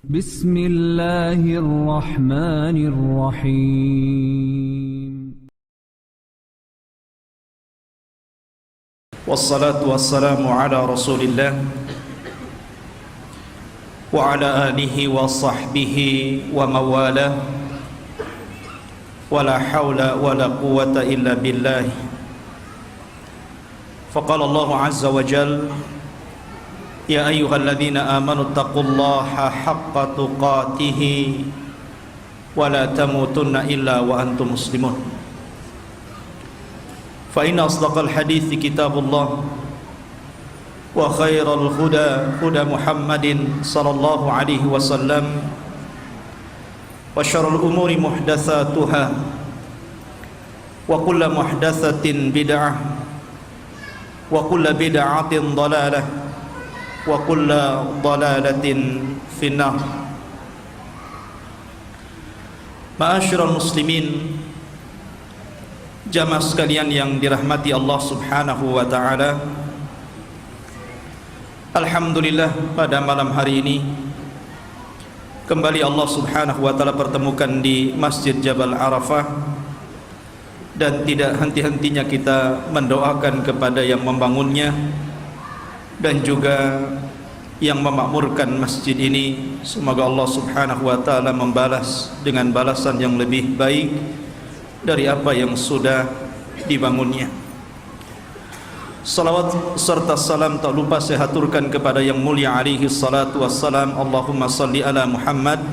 بسم الله الرحمن الرحيم. والصلاة والسلام على رسول الله وعلى آله وصحبه ومواله ولا حول ولا قوة إلا بالله. فقال الله عز وجل: يا أيها الذين آمنوا اتقوا الله حق تقاته ولا تموتن إلا وأنتم مسلمون. فإن أصدق الحديث كتاب الله وخير الهدى هدى محمد صلى الله عليه وسلم وشر الأمور محدثاتها وكل محدثة بدعة وكل بدعة ضلالة وكل ضلالة في النار. Ma'asyiral muslimin, jamaah sekalian yang dirahmati Allah Subhanahu wa taala. Alhamdulillah, pada malam hari ini kembali Allah Subhanahu wa taala pertemukan di Masjid Jabal Arafah, dan tidak henti-hentinya kita mendoakan kepada yang membangunnya dan juga yang memakmurkan masjid ini. Semoga Allah Subhanahu wa taala membalas dengan balasan yang lebih baik dari apa yang sudah dibangunnya. Salawat serta salam tak lupa saya haturkan kepada yang mulia alaihi salatu wassalam. Allahumma salli ala Muhammad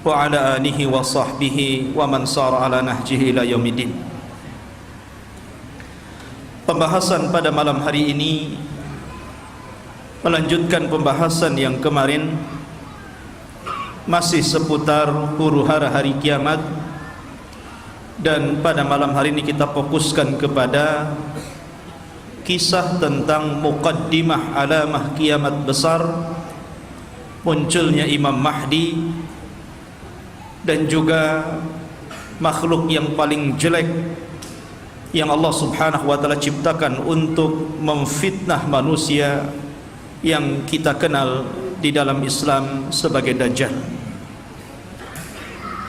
wa ala alihi wa sahbihi wa man sara ala nahjihi ila yaumiddin. Pembahasan pada malam hari ini melanjutkan pembahasan yang kemarin, masih seputar huru-hara hari kiamat. Dan pada malam hari ini kita fokuskan kepada kisah tentang muqaddimah alamah kiamat besar, munculnya Imam Mahdi, dan juga makhluk yang paling jelek yang Allah Subhanahu wa taala ciptakan untuk memfitnah manusia, yang kita kenal di dalam Islam sebagai Dajjal.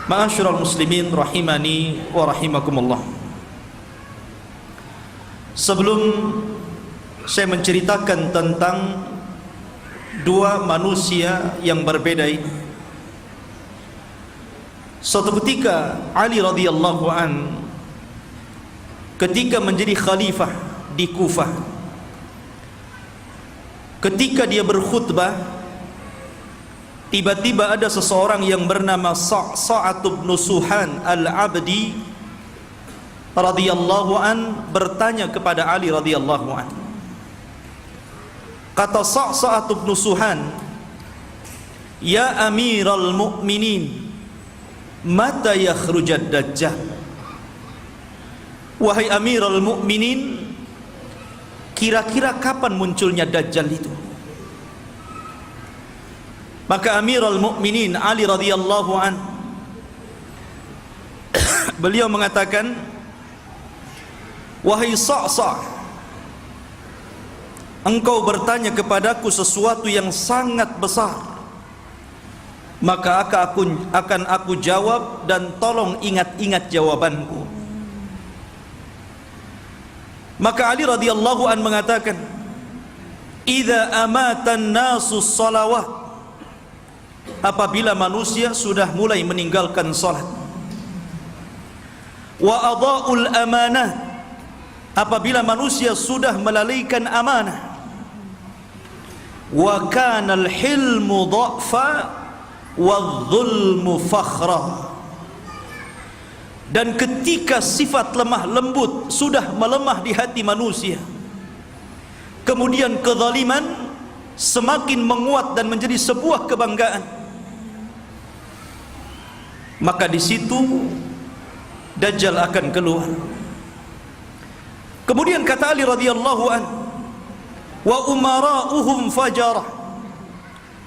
Ma'asyiral muslimin rahimani wa rahimakumullah. Sebelum saya menceritakan tentang dua manusia yang berbeda ini, suatu ketika Ali radhiyallahu an ketika menjadi khalifah di Kufah, ketika dia berkhutbah, tiba-tiba ada seseorang yang bernama Sa'ad bin Suhan al-Abdi radhiyallahu an bertanya kepada Ali radhiyallahu an. Kata Sa'ad bin Suhan, "Ya Amiral Mu'minin, mata yakhrujad Dajjal?" Wahai Amiral Mu'minin, kira-kira kapan munculnya Dajjal itu? Maka Amirul Mukminin Ali radhiyallahu an beliau mengatakan, "Wahai Sa'sa', engkau bertanya kepadaku sesuatu yang sangat besar, maka akan aku jawab, dan tolong ingat-ingat jawabanku." Maka Ali radhiyallahu an mengatakan, "Idza amatan nasu salawat," apabila manusia sudah mulai meninggalkan salat, "wa adha'ul amanah," apabila manusia sudah melalaikan amanah, "wa kana al-hilmu dha'fa wadh-dhulmu fakhra," dan ketika sifat lemah lembut sudah melemah di hati manusia, kemudian kezaliman semakin menguat dan menjadi sebuah kebanggaan, maka di situ Dajjal akan keluar. Kemudian kata Ali radhiyallahu an, "Wa umara'uhum fajarah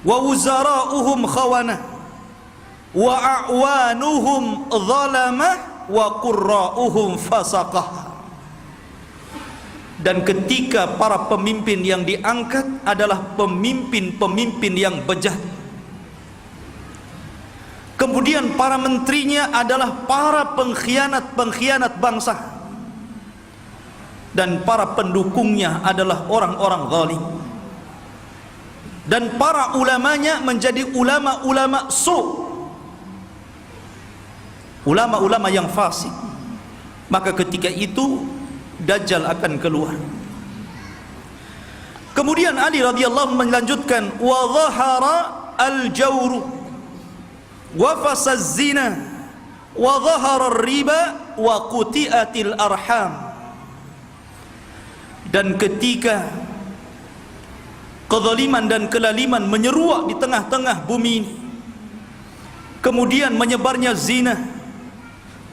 wa wuzara'uhum khawanah wa a'wanuhum zalamah wa qurra'uhum fasaqah." Dan ketika para pemimpin yang diangkat adalah pemimpin-pemimpin yang bejat, Kemudian para menterinya adalah para pengkhianat-pengkhianat bangsa, dan para pendukungnya adalah orang-orang zalim, dan para ulamanya menjadi ulama-ulama ulama-ulama yang fasik. Maka ketika itu Dajjal akan keluar. Kemudian Ali radhiyallahu melanjutkan, wa dhahara al-jawru wa fasaz zina wa dhahara ar-riba wa quti'atil arham. Dan ketika kezaliman dan kelaliman menyeruak di tengah-tengah bumi ini, kemudian menyebarnya zina,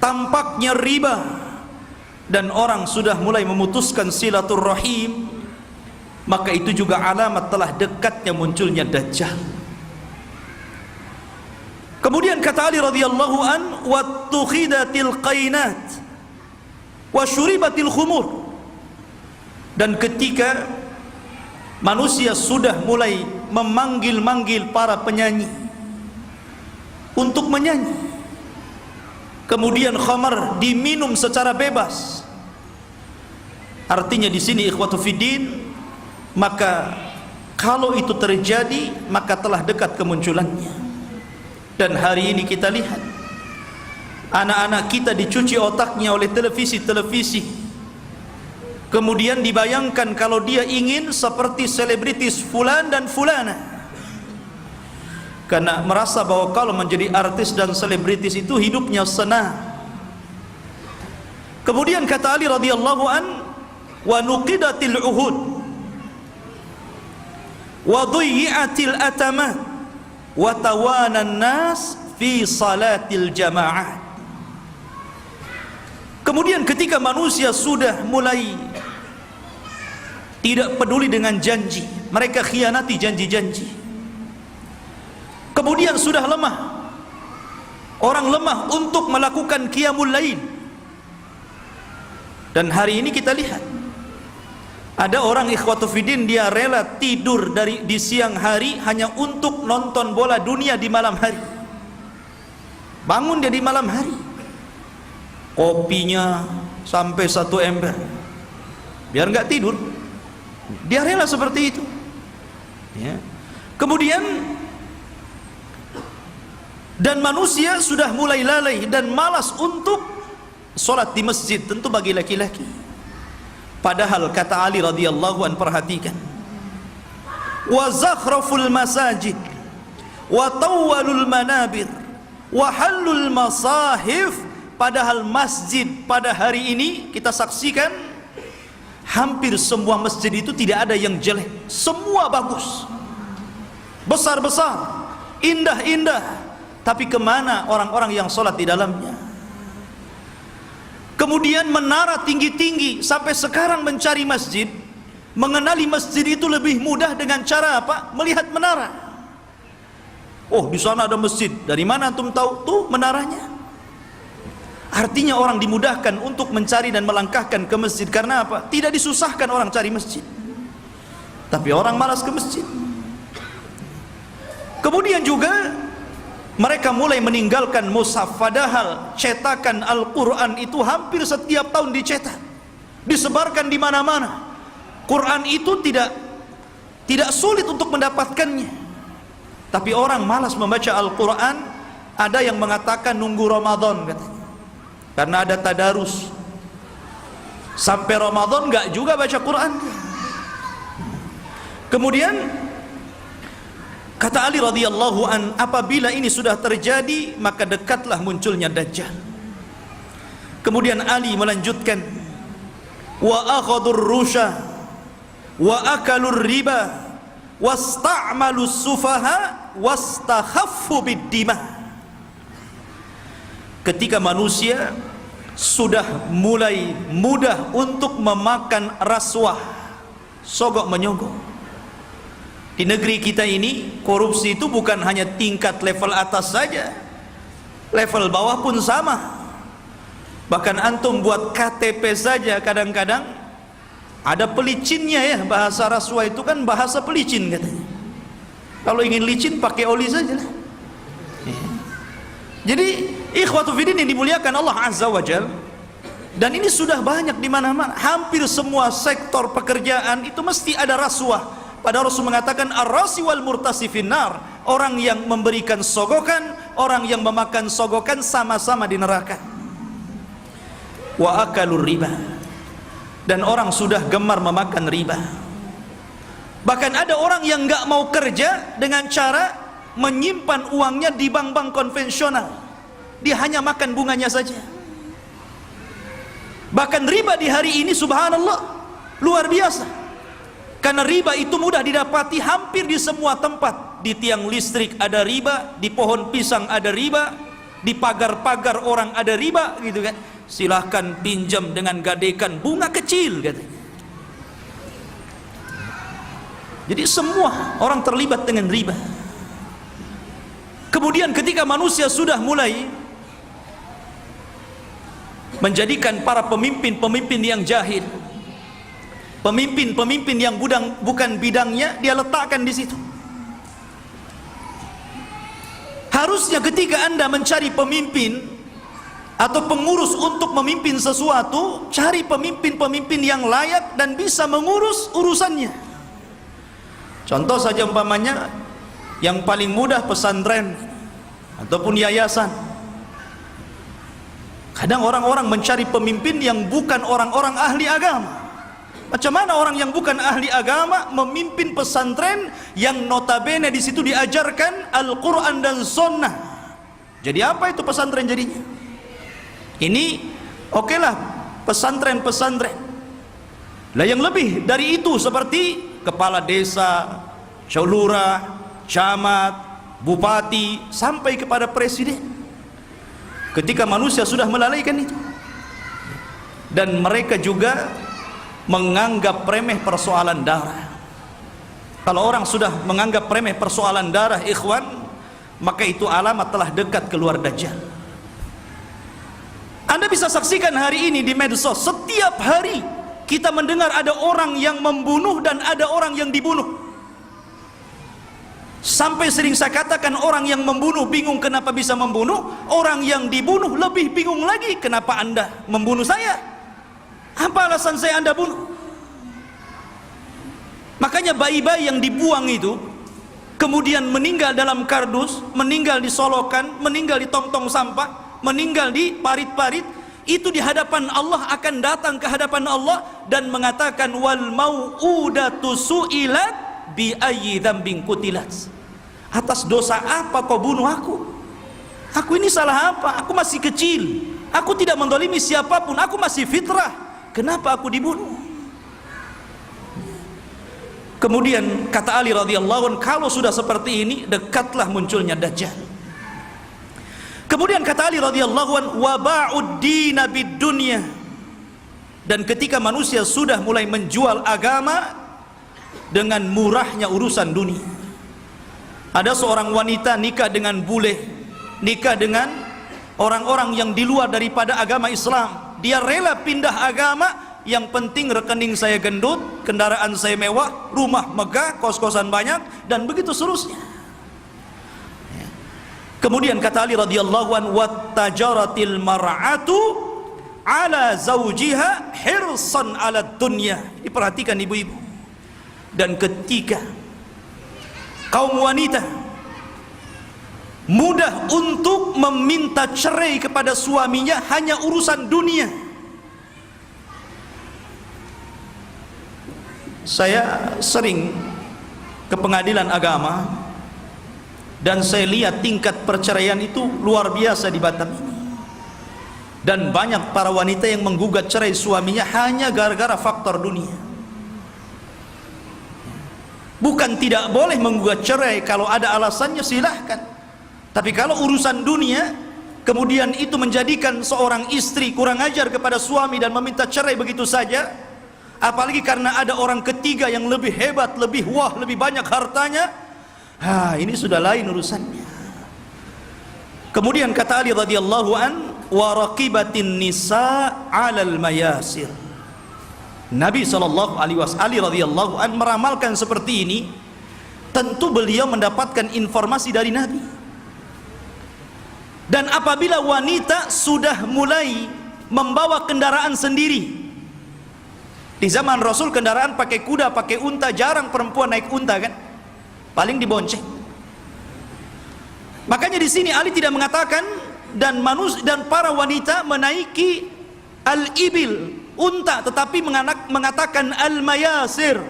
tampaknya riba, dan orang sudah mulai memutuskan silaturrahim, maka itu juga alamat telah dekatnya munculnya Dajjal. Kemudian kata Ali radhiyallahu an, wattukhidatil qainat wa syuribatil khumur. Dan ketika manusia sudah mulai memanggil-manggil para penyanyi untuk menyanyi, kemudian khamar diminum secara bebas. Artinya di sini ikhwatu fiddin, maka kalau itu terjadi maka telah dekat kemunculannya. Dan hari ini kita lihat anak-anak kita dicuci otaknya oleh televisi-televisi. Kemudian dibayangkan kalau dia ingin seperti selebritis fulan dan fulana, karena merasa bahwa kalau menjadi artis dan selebritis itu hidupnya senang. Kemudian kata Ali radhiyallahu an, wa nuqidatil uhud wa dhuyyatil atamat wa tawana nas fi salatil jamaah. Kemudian ketika manusia sudah mulai tidak peduli dengan janji, mereka khianati janji-janji. Kemudian sudah lemah, orang lemah untuk melakukan qiyamul lail. Dan hari ini kita lihat ada orang ikhwatu fiddin, dia rela tidur di siang hari hanya untuk nonton bola dunia di malam hari. Bangun dia di malam hari, kopinya sampai 1 ember biar nggak tidur, dia rela seperti itu ya. Kemudian dan manusia sudah mulai lalai dan malas untuk sholat di masjid, tentu bagi laki-laki. Padahal kata Ali radhiyallahu an, perhatikan, wa zakhraful masajid wa tawwalul manabir wa halul masahif. Padahal masjid pada hari ini kita saksikan hampir semua masjid itu tidak ada yang jelek, semua bagus, besar-besar, indah-indah. Tapi kemana orang-orang yang sholat di dalamnya? Kemudian menara tinggi-tinggi, sampai sekarang mencari masjid, mengenali masjid itu lebih mudah dengan cara apa? Melihat menara. Oh, di sana ada masjid. Dari mana antum tahu? Tuh menaranya. Artinya orang dimudahkan untuk mencari dan melangkahkan ke masjid. Karena apa? Tidak disusahkan orang cari masjid, tapi orang malas ke masjid. Kemudian juga mereka mulai meninggalkan mushaf, padahal cetakan Al-Quran itu hampir setiap tahun dicetak, disebarkan di mana-mana. Quran itu tidak sulit untuk mendapatkannya, tapi orang malas membaca Al-Quran. Ada yang mengatakan nunggu Ramadan katanya, karena ada tadarus. Sampai Ramadan enggak juga baca Quran. Kemudian kata Ali radhiyallahu an, apabila ini sudah terjadi maka dekatlah munculnya Dajjal. Kemudian Ali melanjutkan, wa akhadhur rusha wa akalur riba wasta'malus sufaha wastakhaffu bid-dima. Ketika manusia sudah mulai mudah untuk memakan rasuah, sogok menyogok. Di negeri kita ini korupsi itu bukan hanya tingkat level atas saja, level bawah pun sama. Bahkan antum buat KTP saja kadang-kadang ada pelicinnya ya. Bahasa rasuah itu kan bahasa pelicin katanya. Kalau ingin licin pakai oli saja lah. Jadi ikhwatu fiddin yang dimuliakan Allah Azza wa Jalla, dan ini sudah banyak di mana-mana. Hampir semua sektor pekerjaan itu mesti ada rasuah. Padahal Rasul mengatakan ar-rasi wal murtasi finnar, orang yang memberikan sogokan, orang yang memakan sogokan sama-sama di neraka. Wa akalur riba, dan orang sudah gemar memakan riba. Bahkan ada orang yang nggak mau kerja dengan cara menyimpan uangnya di bank-bank konvensional. Dia hanya makan bunganya saja. Bahkan riba di hari ini subhanallah luar biasa. Karena riba itu mudah didapati hampir di semua tempat. Di tiang listrik ada riba, di pohon pisang ada riba, di pagar-pagar orang ada riba, gitu kan. Silahkan pinjam dengan gadekan bunga kecil, katanya. Jadi semua orang terlibat dengan riba. Kemudian ketika manusia sudah mulai menjadikan para pemimpin-pemimpin yang jahil, pemimpin-pemimpin yang bukan bidangnya, dia letakkan di situ. Harusnya ketika Anda mencari pemimpin atau pengurus untuk memimpin sesuatu, cari pemimpin-pemimpin yang layak dan bisa mengurus urusannya. Contoh saja umpamanya, yang paling mudah pesantren ataupun yayasan. Kadang orang-orang mencari pemimpin yang bukan orang-orang ahli agama. Macam mana orang yang bukan ahli agama memimpin pesantren yang notabene di situ diajarkan Al-Quran dan Sunnah? Jadi apa itu pesantren jadinya? Ini okelah pesantren-pesantren. Lah yang lebih dari itu seperti kepala desa, lurah, camat, bupati, sampai kepada presiden. Ketika manusia sudah melalaikan itu, dan mereka juga menganggap remeh persoalan darah. Kalau orang sudah menganggap remeh persoalan darah, ikhwan, maka itu alamat telah dekat keluar Dajjal. Anda bisa saksikan hari ini di medsos, setiap hari kita mendengar ada orang yang membunuh dan ada orang yang dibunuh. Sampai sering saya katakan, orang yang membunuh bingung kenapa bisa membunuh, orang yang dibunuh lebih bingung lagi, kenapa Anda membunuh saya? Apa alasan saya Anda bunuh? Makanya bayi-bayi yang dibuang itu kemudian meninggal dalam kardus, meninggal di solokan, meninggal di tong-tong sampah, meninggal di parit-parit, itu di hadapan Allah akan datang ke hadapan Allah dan mengatakan wal mau'udatu su'ilat bi ayyi dzambin qutilat. Atas dosa apa kau bunuh aku? Aku ini salah apa? Aku masih kecil, aku tidak mendolimi siapapun, aku masih fitrah. Kenapa aku dibunuh? Kemudian kata Ali radhiyallahu anhu, kalau sudah seperti ini dekatlah munculnya Dajjal. Kemudian kata Ali radhiyallahu anhu, waba'ud dina bid dunya. Dan ketika manusia sudah mulai menjual agama dengan murahnya urusan dunia. Ada seorang wanita nikah dengan bule, nikah dengan orang-orang yang di luar daripada agama Islam. Dia rela pindah agama, yang penting rekening saya gendut, kendaraan saya mewah, rumah megah, kos-kosan banyak, dan begitu seterusnya. Kemudian kata Ali radhiyallahu anhu, wattajaratil mar'atu ala zawjiha hirsan ala dunya. Diperhatikan ibu-ibu. Dan ketika kaum wanita mudah untuk meminta cerai kepada suaminya hanya urusan dunia. Saya sering ke pengadilan agama dan saya lihat tingkat perceraian itu luar biasa di Batam ini. Dan banyak para wanita yang menggugat cerai suaminya hanya gara-gara faktor dunia. Bukan tidak boleh menggugat cerai, kalau ada alasannya silahkan. Tapi kalau urusan dunia, kemudian itu menjadikan seorang istri kurang ajar kepada suami dan meminta cerai begitu saja, apalagi karena ada orang ketiga yang lebih hebat, lebih wah, lebih banyak hartanya, ini sudah lain urusannya. Kemudian kata Ali radhiyallahu an, wa raqibatin nisa 'alal mayasir. Nabi sallallahu alaihi wasallam, Ali radhiyallahu an meramalkan seperti ini. Tentu beliau mendapatkan informasi dari Nabi. Dan apabila wanita sudah mulai membawa kendaraan sendiri, di zaman Rasul kendaraan pakai kuda, pakai unta, jarang perempuan naik unta kan, paling dibonceng. Makanya di sini Ali tidak mengatakan dan para wanita menaiki al-ibil, unta, tetapi mengatakan al-mayasir,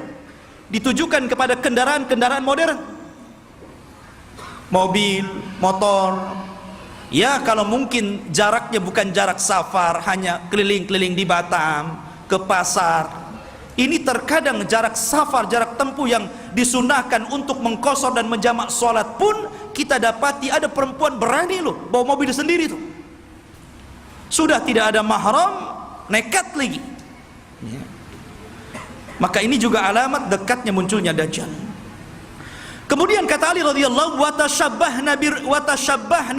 ditujukan kepada kendaraan-kendaraan modern, mobil, motor. Ya, kalau mungkin jaraknya bukan jarak safar, hanya keliling-keliling di Batam, ke pasar. Ini terkadang jarak safar, jarak tempuh yang disunahkan untuk mengqashar dan menjamak sholat pun kita dapati ada perempuan berani loh bawa mobil sendiri tuh. Sudah tidak ada mahram, nekat lagi. Maka ini juga alamat dekatnya munculnya Dajjal. Kemudian kata Ali radhiyallahu watashabbahna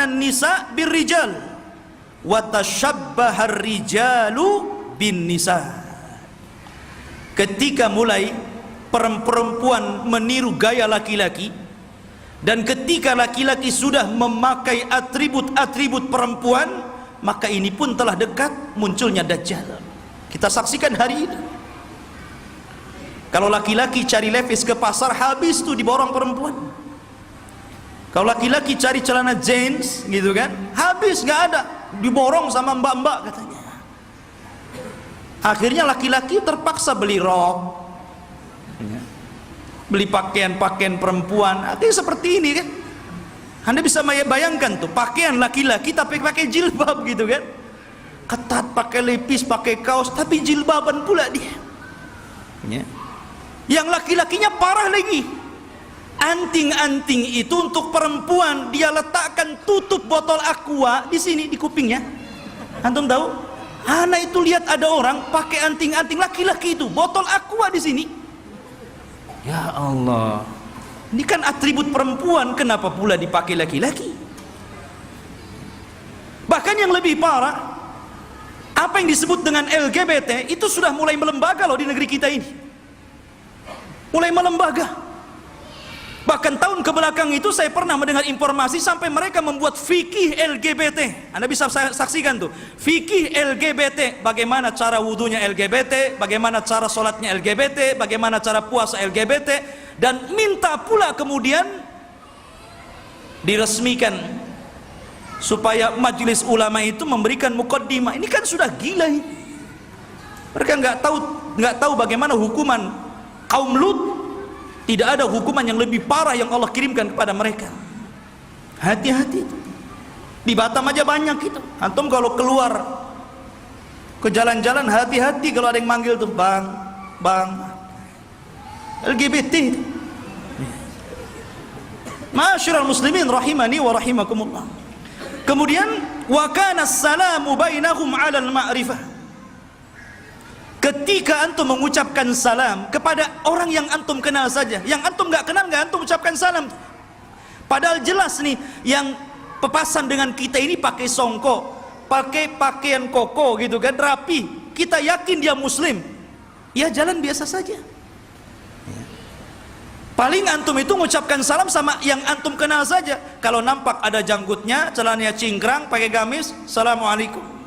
nisa birrijal watashabbahar rijalu bin nisa. Ketika mulai perempuan meniru gaya laki-laki, dan ketika laki-laki sudah memakai atribut-atribut perempuan, maka ini pun telah dekat munculnya Dajjal. Kita saksikan hari ini. Kalau laki-laki cari levis ke pasar, habis tuh diborong perempuan. Kalau laki-laki cari celana jeans gitu kan, habis, nggak ada, diborong sama mbak-mbak katanya. Akhirnya laki-laki terpaksa beli rok, beli pakaian-pakaian perempuan. Akhirnya seperti ini kan. Anda bisa bayangkan tuh, pakaian laki-laki tapi pakai jilbab gitu kan, ketat, pakai lepis, pakai kaos, tapi jilbaban pula dia. Yang laki-lakinya parah lagi, anting-anting itu untuk perempuan dia letakkan tutup botol aqua di sini di kupingnya. Antum tahu? Anak itu lihat ada orang pakai anting-anting laki-laki itu botol aqua di sini. Ya Allah, ini kan atribut perempuan, kenapa pula dipakai laki-laki? Bahkan yang lebih parah, apa yang disebut dengan LGBT itu sudah mulai melembaga loh di negeri kita ini. Mulai melembaga. Bahkan tahun kebelakang itu saya pernah mendengar informasi sampai mereka membuat fikih LGBT. Anda bisa saksikan tuh, fikih LGBT, bagaimana cara wudunya LGBT, bagaimana cara sholatnya LGBT, bagaimana cara puasa LGBT, dan minta pula kemudian diresmikan supaya majelis ulama itu memberikan muqaddimah. Ini kan sudah gila ini. Mereka nggak tahu bagaimana hukuman kaum Lut. Tidak ada hukuman yang lebih parah yang Allah kirimkan kepada mereka. Hati-hati. Di Batam aja banyak itu. Antum kalau keluar ke jalan-jalan, hati-hati kalau ada yang manggil tuh, bang LGBT. Ma'asyiral muslimin rahimani wa rahimakumullah. Kemudian wa kana as-salamu bainahum 'alal ma'rifah. Ketika antum mengucapkan salam kepada orang yang antum kenal saja, yang antum nggak kenal nggak antum ucapkan salam. Padahal jelas nih yang pepasan dengan kita ini pakai songkok, pakai pakaian koko gitu kan, rapi. Kita yakin dia muslim, ya jalan biasa saja. Paling antum itu mengucapkan salam sama yang antum kenal saja. Kalau nampak ada janggutnya, celananya cingkrang, pakai gamis, assalamualaikum.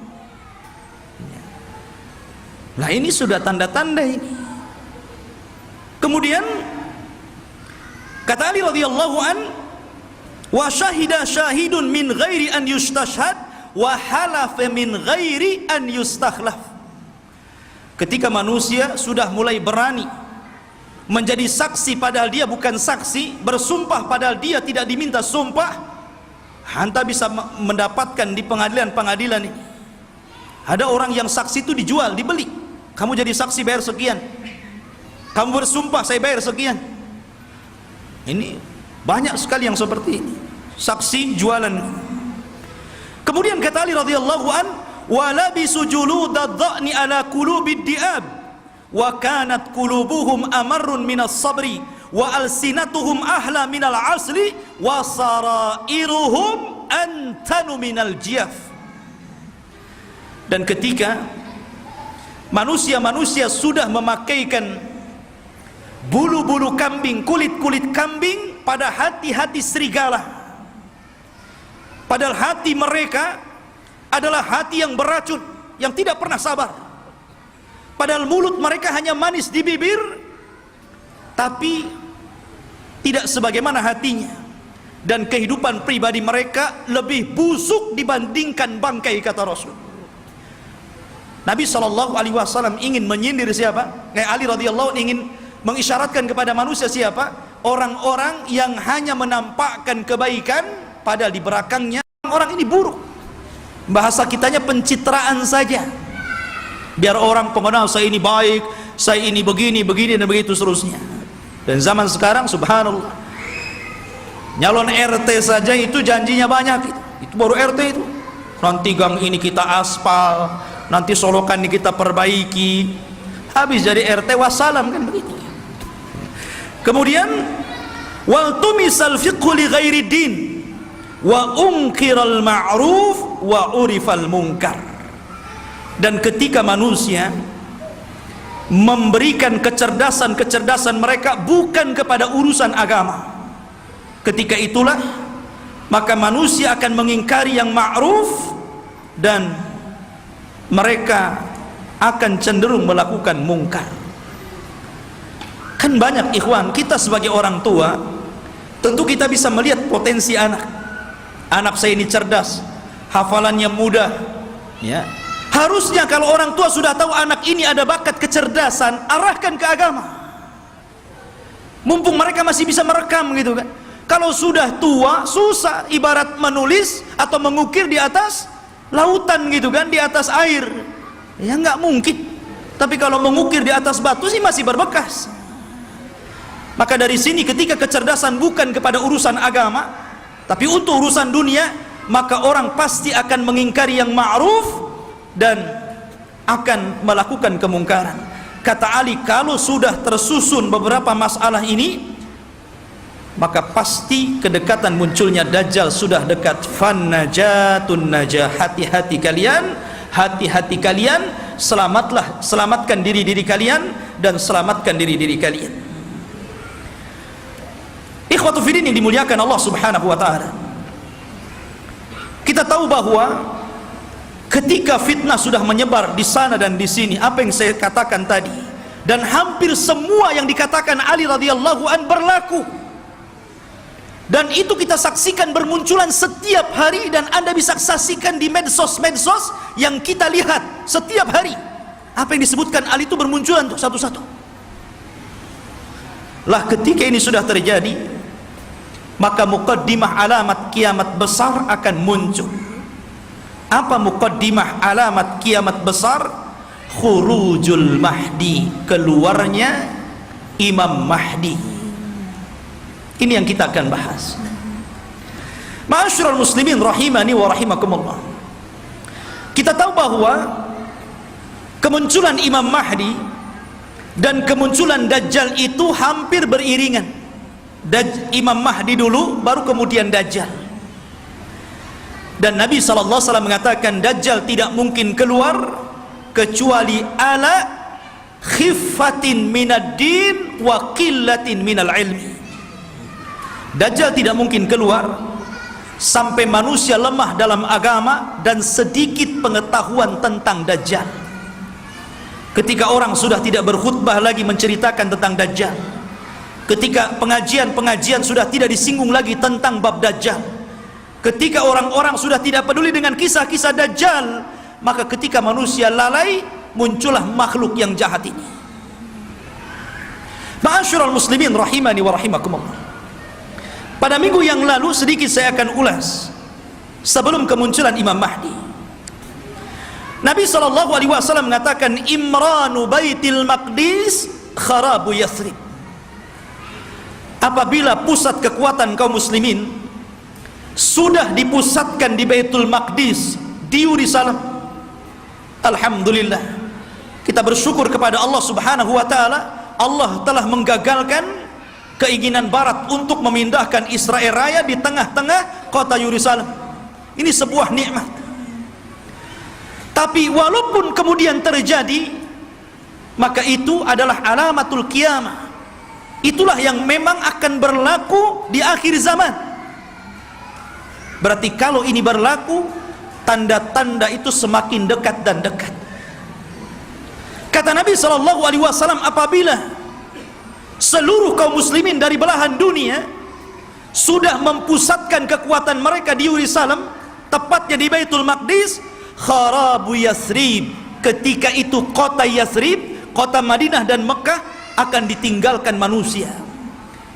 Nah ini sudah tanda-tanda ini. Kemudian kata Ali radhiyallahu an, wa syahida syahidun min ghairi an yustashhad wa halafa min ghairi an yustakhlaf. Ketika manusia sudah mulai berani menjadi saksi padahal dia bukan saksi, bersumpah padahal dia tidak diminta sumpah, anda bisa mendapatkan di pengadilan-pengadilan ini. Ada orang yang saksi itu dijual, dibeli. Kamu jadi saksi bayar sekian, kamu bersumpah saya bayar sekian. Ini banyak sekali yang seperti ini, saksi jualan. Kemudian kata Ali radhiyallahu an, wa labisu juludad dha'ni ala qulubid di'ab wa kanat qulubuhum amarrun minas sabri wa alsinatuhum ahla minal asli wa sarairuhum antanu minal jiyaf. Dan ketika manusia-manusia sudah memakaikan bulu-bulu kambing, kulit-kulit kambing pada hati-hati serigala, Padahal hati mereka adalah hati yang beracun, yang tidak pernah sabar. Padahal mulut mereka hanya manis di bibir, tapi tidak sebagaimana hatinya. Dan kehidupan pribadi mereka lebih busuk dibandingkan bangkai, kata Rasul. Nabi SAW ingin menyindir siapa? Ali radhiyallahu ingin mengisyaratkan kepada manusia siapa? Orang-orang yang hanya menampakkan kebaikan, padahal di belakangnya orang ini buruk. Bahasa kitanya pencitraan saja, biar orang pengenal saya ini baik, saya ini begini, begini dan begitu seterusnya. Dan zaman sekarang subhanallah, nyalon RT saja itu janjinya banyak, itu baru RT itu. Nanti gang ini kita aspal, nanti solokan ini kita perbaiki, habis jadi RT wassalam, kan begitu. Kemudian wal tumisal fiqhu li ghairi din wa unkiral ma'ruf wa urifal munkar. Dan ketika manusia memberikan kecerdasan mereka bukan kepada urusan agama, ketika itulah maka manusia akan mengingkari yang ma'ruf dan mereka akan cenderung melakukan mungkar. Kan banyak ikhwan, kita sebagai orang tua tentu kita bisa melihat potensi anak. Anak saya ini cerdas, hafalannya mudah, ya. Harusnya kalau orang tua sudah tahu anak ini ada bakat kecerdasan, arahkan ke agama. Mumpung mereka masih bisa merekam gitu kan. Kalau sudah tua susah, ibarat menulis atau mengukir di atas lautan gitu kan, di atas air. Ya nggak mungkin. Tapi kalau mengukir di atas batu sih masih berbekas. Maka dari sini ketika kecerdasan bukan kepada urusan agama, tapi untuk urusan dunia, maka orang pasti akan mengingkari yang ma'ruf dan akan melakukan kemungkaran. Kata Ali, kalau sudah tersusun beberapa masalah ini, maka pasti kedekatan munculnya Dajjal sudah dekat. Fannajatun najah, hati-hati kalian, hati-hati kalian, selamatkan diri-diri kalian dan selamatkan diri-diri kalian. Ikhwatu fiddin yang dimuliakan Allah Subhanahu wa taala. Kita tahu bahwa ketika fitnah sudah menyebar di sana dan di sini, apa yang saya katakan tadi, dan hampir semua yang dikatakan Ali radhiyallahu an berlaku. Dan itu kita saksikan bermunculan setiap hari, dan Anda bisa saksikan di medsos-medsos yang kita lihat setiap hari. Apa yang disebutkan Ali itu bermunculan tuh satu-satu. Lah ketika ini sudah terjadi, maka muqaddimah alamat kiamat besar akan muncul. Apa muqaddimah alamat kiamat besar? Khurujul Mahdi, keluarnya Imam Mahdi. Ini yang kita akan bahas. Ma'asyiral muslimin rahimani wa rahimakumullah. Kita tahu bahwa kemunculan Imam Mahdi dan kemunculan Dajjal itu hampir beriringan. Imam Mahdi dulu, baru kemudian Dajjal. Dan Nabi SAW mengatakan Dajjal tidak mungkin keluar kecuali ala khiffatin minad din wa qillatin minal ilmi. Dajjal tidak mungkin keluar sampai manusia lemah dalam agama dan sedikit pengetahuan tentang Dajjal. Ketika orang sudah tidak berkhutbah lagi menceritakan tentang Dajjal, ketika pengajian-pengajian sudah tidak disinggung lagi tentang bab Dajjal, ketika orang-orang sudah tidak peduli dengan kisah-kisah Dajjal, maka ketika manusia lalai, muncullah makhluk yang jahat ini. Ma'asyiral muslimin rahimani wa rahimakumullah. Pada minggu yang lalu sedikit saya akan ulas sebelum kemunculan Imam Mahdi. Nabi SAW mengatakan Imranu Baitil Maqdis kharabu Yathrib. Apabila pusat kekuatan kaum muslimin sudah dipusatkan di Baitul Maqdis, di Yerusalem, alhamdulillah kita bersyukur kepada Allah Subhanahu wa taala. Allah telah menggagalkan keinginan barat untuk memindahkan Israel Raya di tengah-tengah kota Yerusalem. Ini sebuah nikmat. Tapi walaupun kemudian terjadi, maka itu adalah alamatul kiamah. Itulah yang memang akan berlaku di akhir zaman. Berarti kalau ini berlaku, tanda-tanda itu semakin dekat dan dekat. Kata Nabi SAW, apabila seluruh kaum muslimin dari belahan dunia sudah mempusatkan kekuatan mereka di Yerusalem, tepatnya di Baitul Maqdis, kharabu Yasrib, ketika itu kota Yasrib, kota Madinah dan Mekah akan ditinggalkan manusia.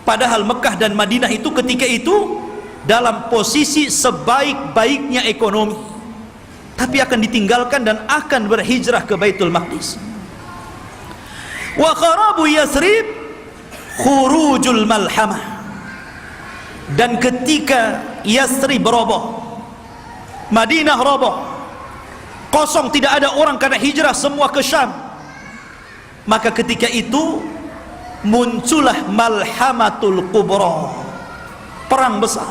Padahal Mekah dan Madinah itu ketika itu dalam posisi sebaik-baiknya ekonomi, tapi akan ditinggalkan dan akan berhijrah ke Baitul Maqdis. Wa kharabu Yasrib khurujul malhamah, dan ketika Yasrib roboh, Madinah roboh, kosong, tidak ada orang karena hijrah semua ke Syam, maka ketika itu muncullah malhamatul kubra, perang besar.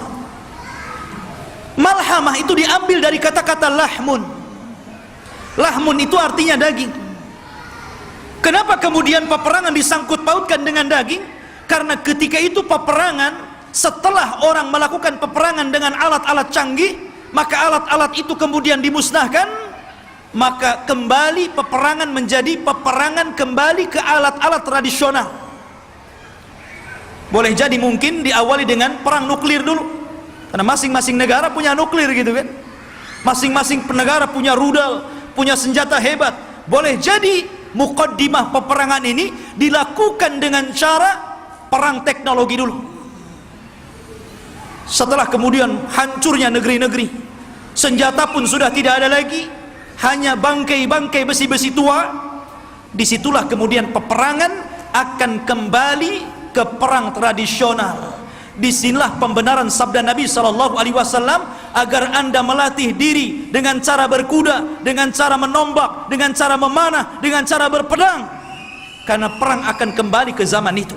Malhamah itu diambil dari kata-kata lahmun. Lahmun itu artinya daging. Kenapa kemudian peperangan disangkut pautkan dengan daging? Karena ketika itu peperangan, setelah orang melakukan peperangan dengan alat-alat canggih, maka alat-alat itu kemudian dimusnahkan, maka kembali peperangan menjadi peperangan kembali ke alat-alat tradisional. Boleh jadi mungkin diawali dengan perang nuklir dulu, karena masing-masing negara punya nuklir gitu kan, masing-masing negara punya rudal, punya senjata hebat. Boleh jadi muqaddimah peperangan ini dilakukan dengan cara perang teknologi dulu. Setelah kemudian hancurnya negeri-negeri, senjata pun sudah tidak ada lagi, hanya bangkai-bangkai besi-besi tua, disitulah kemudian peperangan akan kembali ke perang tradisional. Disinilah pembenaran sabda Nabi SAW, agar anda melatih diri dengan cara berkuda, dengan cara menombak, dengan cara memanah, dengan cara berpedang, karena perang akan kembali ke zaman itu.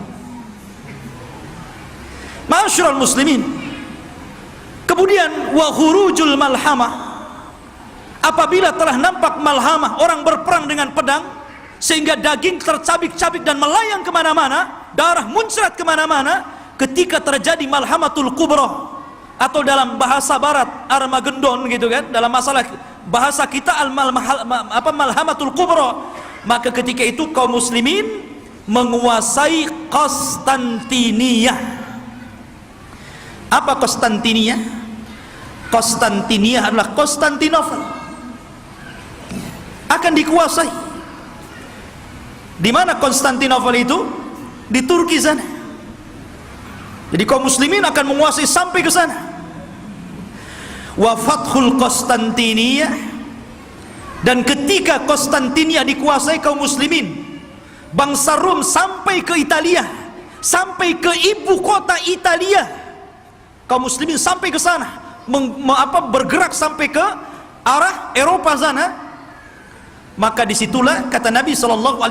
Ma'asyiral muslimin, kemudian wa khurujul malhamah, apabila telah nampak malhamah, orang berperang dengan pedang sehingga daging tercabik-cabik dan melayang kemana-mana, darah muncrat kemana-mana, ketika terjadi malhamatul kubra, atau dalam bahasa barat Armageddon gitu kan, dalam masalah bahasa kita malhamatul kubra, maka ketika itu kaum muslimin menguasai Konstantinia. Apa Konstantinia? Konstantinia adalah Konstantinopel, akan dikuasai. Di mana Konstantinopel itu? Di Turki sana. Jadi kaum muslimin akan menguasai sampai ke sana. Wa fathul Konstantinia, dan ketika Konstantinia dikuasai kaum muslimin, bangsa Rom sampai ke Italia, sampai ke ibu kota Italia, kaum muslimin sampai ke sana, bergerak sampai ke arah Eropa sana. Maka disitulah kata Nabi SAW,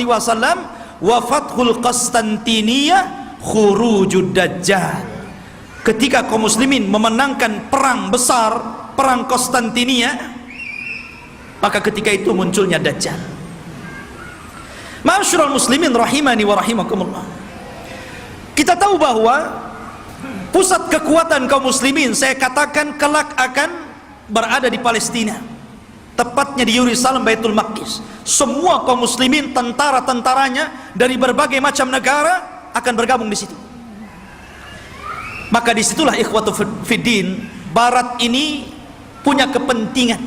wa fathul Konstantinia khurujud dajjal, ketika kaum muslimin memenangkan perang besar, perang Konstantinia, maka ketika itu munculnya dajjal. Ma'asyiral muslimin rahimani wa rahimakumullah, kita tahu bahwa pusat kekuatan kaum muslimin, saya katakan kelak akan berada di Palestina, tepatnya di Yerusalem, Baitul Maqdis. Semua kaum muslimin, tentara-tentaranya dari berbagai macam negara akan bergabung di situ. Maka disitulah ikhwatu fiddin, barat ini punya kepentingan.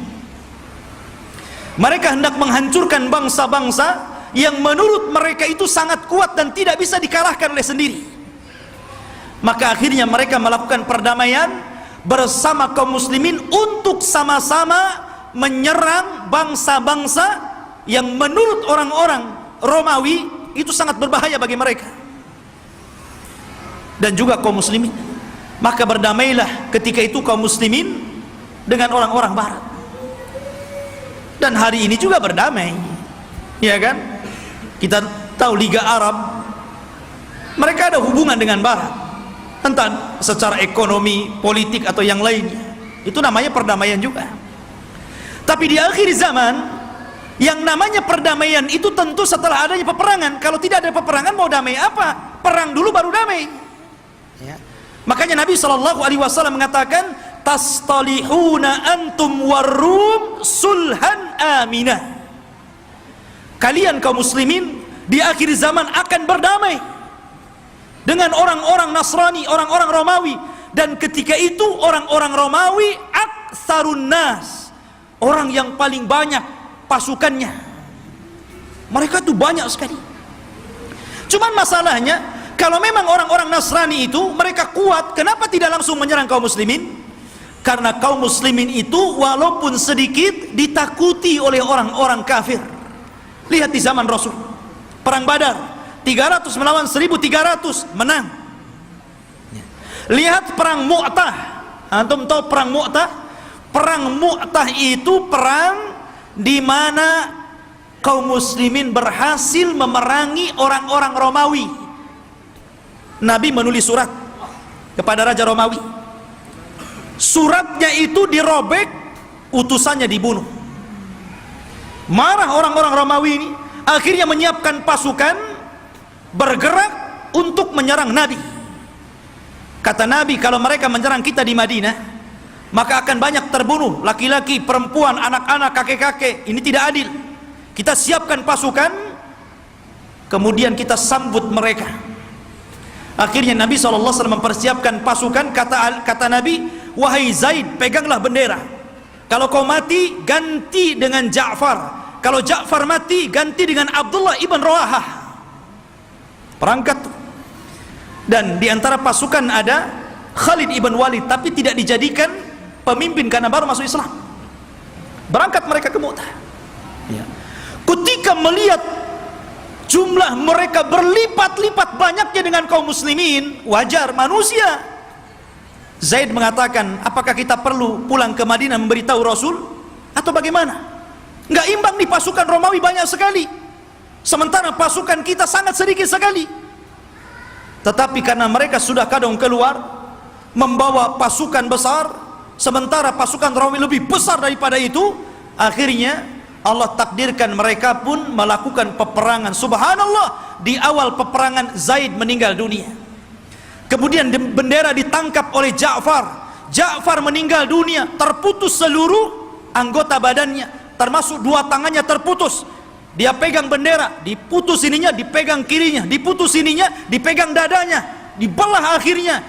Mereka hendak menghancurkan bangsa-bangsa yang menurut mereka itu sangat kuat dan tidak bisa dikalahkan oleh sendiri. Maka akhirnya mereka melakukan perdamaian bersama kaum muslimin untuk sama-sama menyerang bangsa-bangsa yang menurut orang-orang Romawi itu sangat berbahaya bagi mereka dan juga kaum muslimin. Maka berdamailah ketika itu kaum muslimin dengan orang-orang barat, dan hari ini juga berdamai, ya kan? Kita tahu Liga Arab, mereka ada hubungan dengan barat, entah secara ekonomi, politik atau yang lainnya, itu namanya perdamaian juga. Tapi di akhir zaman, yang namanya perdamaian itu tentu setelah adanya peperangan. Kalau tidak ada peperangan, mau damai apa? Perang dulu baru damai ya. Makanya Nabi SAW mengatakan, tastalihuna antum warrum sulhan aminah. Kalian kaum muslimin di akhir zaman akan berdamai dengan orang-orang Nasrani, orang-orang Romawi. Dan ketika itu orang-orang Romawi aktsarun nas, orang yang paling banyak pasukannya. Mereka tuh banyak sekali. Cuman masalahnya, kalau memang orang-orang Nasrani itu mereka kuat, kenapa tidak langsung menyerang kaum muslimin? Karena kaum muslimin itu walaupun sedikit ditakuti oleh orang-orang kafir. Lihat di zaman Rasul, perang Badar, 300 melawan 1.300, menang. Lihat perang Mu'tah. Antum tahu perang Mu'tah? Perang Mu'tah itu perang di mana kaum muslimin berhasil memerangi orang-orang Romawi. Nabi menulis surat kepada Raja Romawi. Suratnya itu dirobek, utusannya dibunuh. Marah orang-orang Romawi ini, akhirnya menyiapkan pasukan bergerak untuk menyerang Nabi. Kata Nabi, kalau mereka menyerang kita di Madinah, maka akan banyak terbunuh, laki-laki, perempuan, anak-anak, kakek-kakek. Ini tidak adil. Kita siapkan pasukan, kemudian kita sambut mereka. Akhirnya Nabi SAW mempersiapkan pasukan. Kata Nabi, wahai Zaid, peganglah bendera. Kalau kau mati, ganti dengan Ja'far. Kalau Ja'far mati, ganti dengan Abdullah ibn Rawahah. Perangkat. Dan diantara pasukan ada Khalid ibn Walid, tapi tidak dijadikan pemimpin karena baru masuk Islam. Berangkat mereka ke Mu'tah. Ya. Ketika melihat jumlah mereka berlipat-lipat banyaknya dengan kaum muslimin, wajar, manusia. Zaid mengatakan, apakah kita perlu pulang ke Madinah memberitahu Rasul? Atau bagaimana? Nggak imbang nih, pasukan Romawi banyak sekali, sementara pasukan kita sangat sedikit sekali. Tetapi karena mereka sudah kadang keluar membawa pasukan besar, sementara pasukan Romawi lebih besar daripada itu, akhirnya Allah takdirkan mereka pun melakukan peperangan. Subhanallah, di awal peperangan Zaid meninggal dunia. Kemudian bendera ditangkap oleh Ja'far. Ja'far meninggal dunia, terputus seluruh anggota badannya, termasuk dua tangannya terputus. Dia pegang bendera, diputus ininya, dipegang kirinya, diputus ininya, dipegang dadanya, dibelah akhirnya.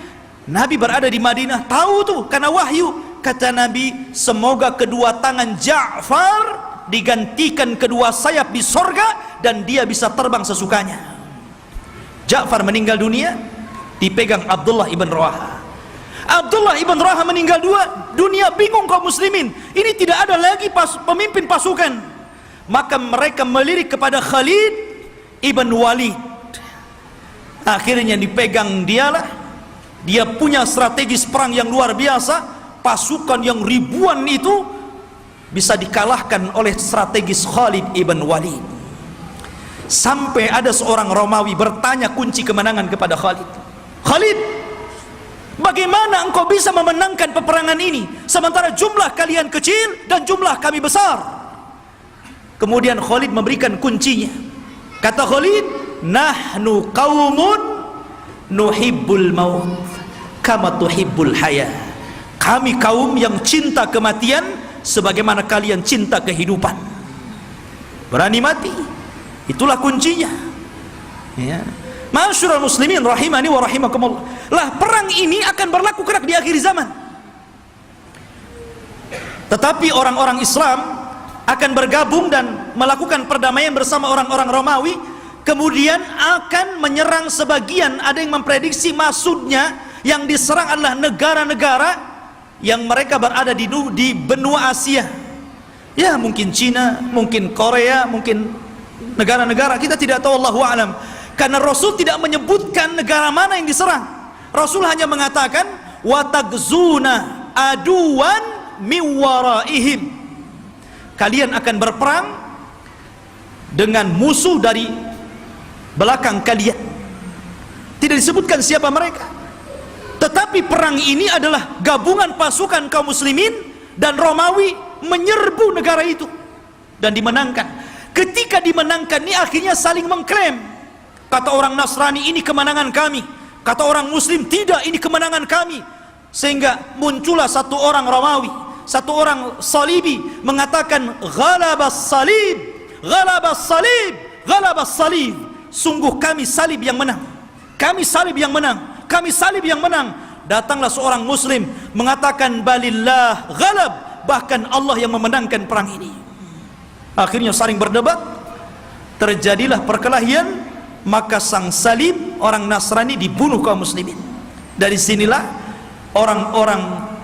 Nabi berada di Madinah, tahu tuh karena wahyu. Kata Nabi, semoga kedua tangan Ja'far digantikan kedua sayap di sorga dan dia bisa terbang sesukanya. Ja'far meninggal dunia, dipegang Abdullah ibn Rawahah. Abdullah ibn Rawahah meninggal dunia, bingung kaum muslimin, ini tidak ada lagi pemimpin pasukan. Maka mereka melirik kepada Khalid ibn Walid. Akhirnya dipegang dialah. Dia punya strategis perang yang luar biasa. Pasukan yang ribuan itu bisa dikalahkan oleh strategis Khalid ibn Walid. Sampai ada seorang Romawi bertanya kunci kemenangan kepada Khalid. Khalid, bagaimana engkau bisa memenangkan peperangan ini sementara jumlah kalian kecil dan jumlah kami besar? Kemudian Khalid memberikan kuncinya. Kata Khalid, nahnu qaumun nuhibbul maut kama tuhibbul haya. Kami kaum yang cinta kematian sebagaimana kalian cinta kehidupan. Berani mati, itulah kuncinya. Ya. Ma'asyiral muslimin rahimani wa rahimakumullah. Lah, perang ini akan berlaku kelak di akhir zaman. Tetapi orang-orang Islam akan bergabung dan melakukan perdamaian bersama orang-orang Romawi, kemudian akan menyerang sebagian. Ada yang memprediksi maksudnya yang diserang adalah negara-negara yang mereka berada di benua Asia. Ya, mungkin Cina, mungkin Korea, mungkin negara-negara, kita tidak tahu, Allahu a'lam. Karena Rasul tidak menyebutkan negara mana yang diserang. Rasul hanya mengatakan watagzuna aduwan miwaraihim. Kalian akan berperang dengan musuh dari belakang kalian. Tidak disebutkan siapa mereka. Tetapi perang ini adalah gabungan pasukan kaum muslimin dan Romawi menyerbu negara itu dan dimenangkan. Ketika dimenangkan ini akhirnya saling mengklaim. Kata orang Nasrani, ini kemenangan kami. Kata orang Muslim, tidak, ini kemenangan kami. sehingga muncullah satu orang Romawi, satu orang Salibi mengatakan ghalabas salib, ghalabas salib, ghalabas salib. Sungguh kami salib yang menang, kami salib yang menang, kami salib yang menang. Datanglah seorang muslim mengatakan balillah ghalab, bahkan Allah yang memenangkan perang ini. Akhirnya saling berdebat, terjadilah perkelahian, maka sang salib orang Nasrani dibunuh kaum muslimin. Dari sinilah orang-orang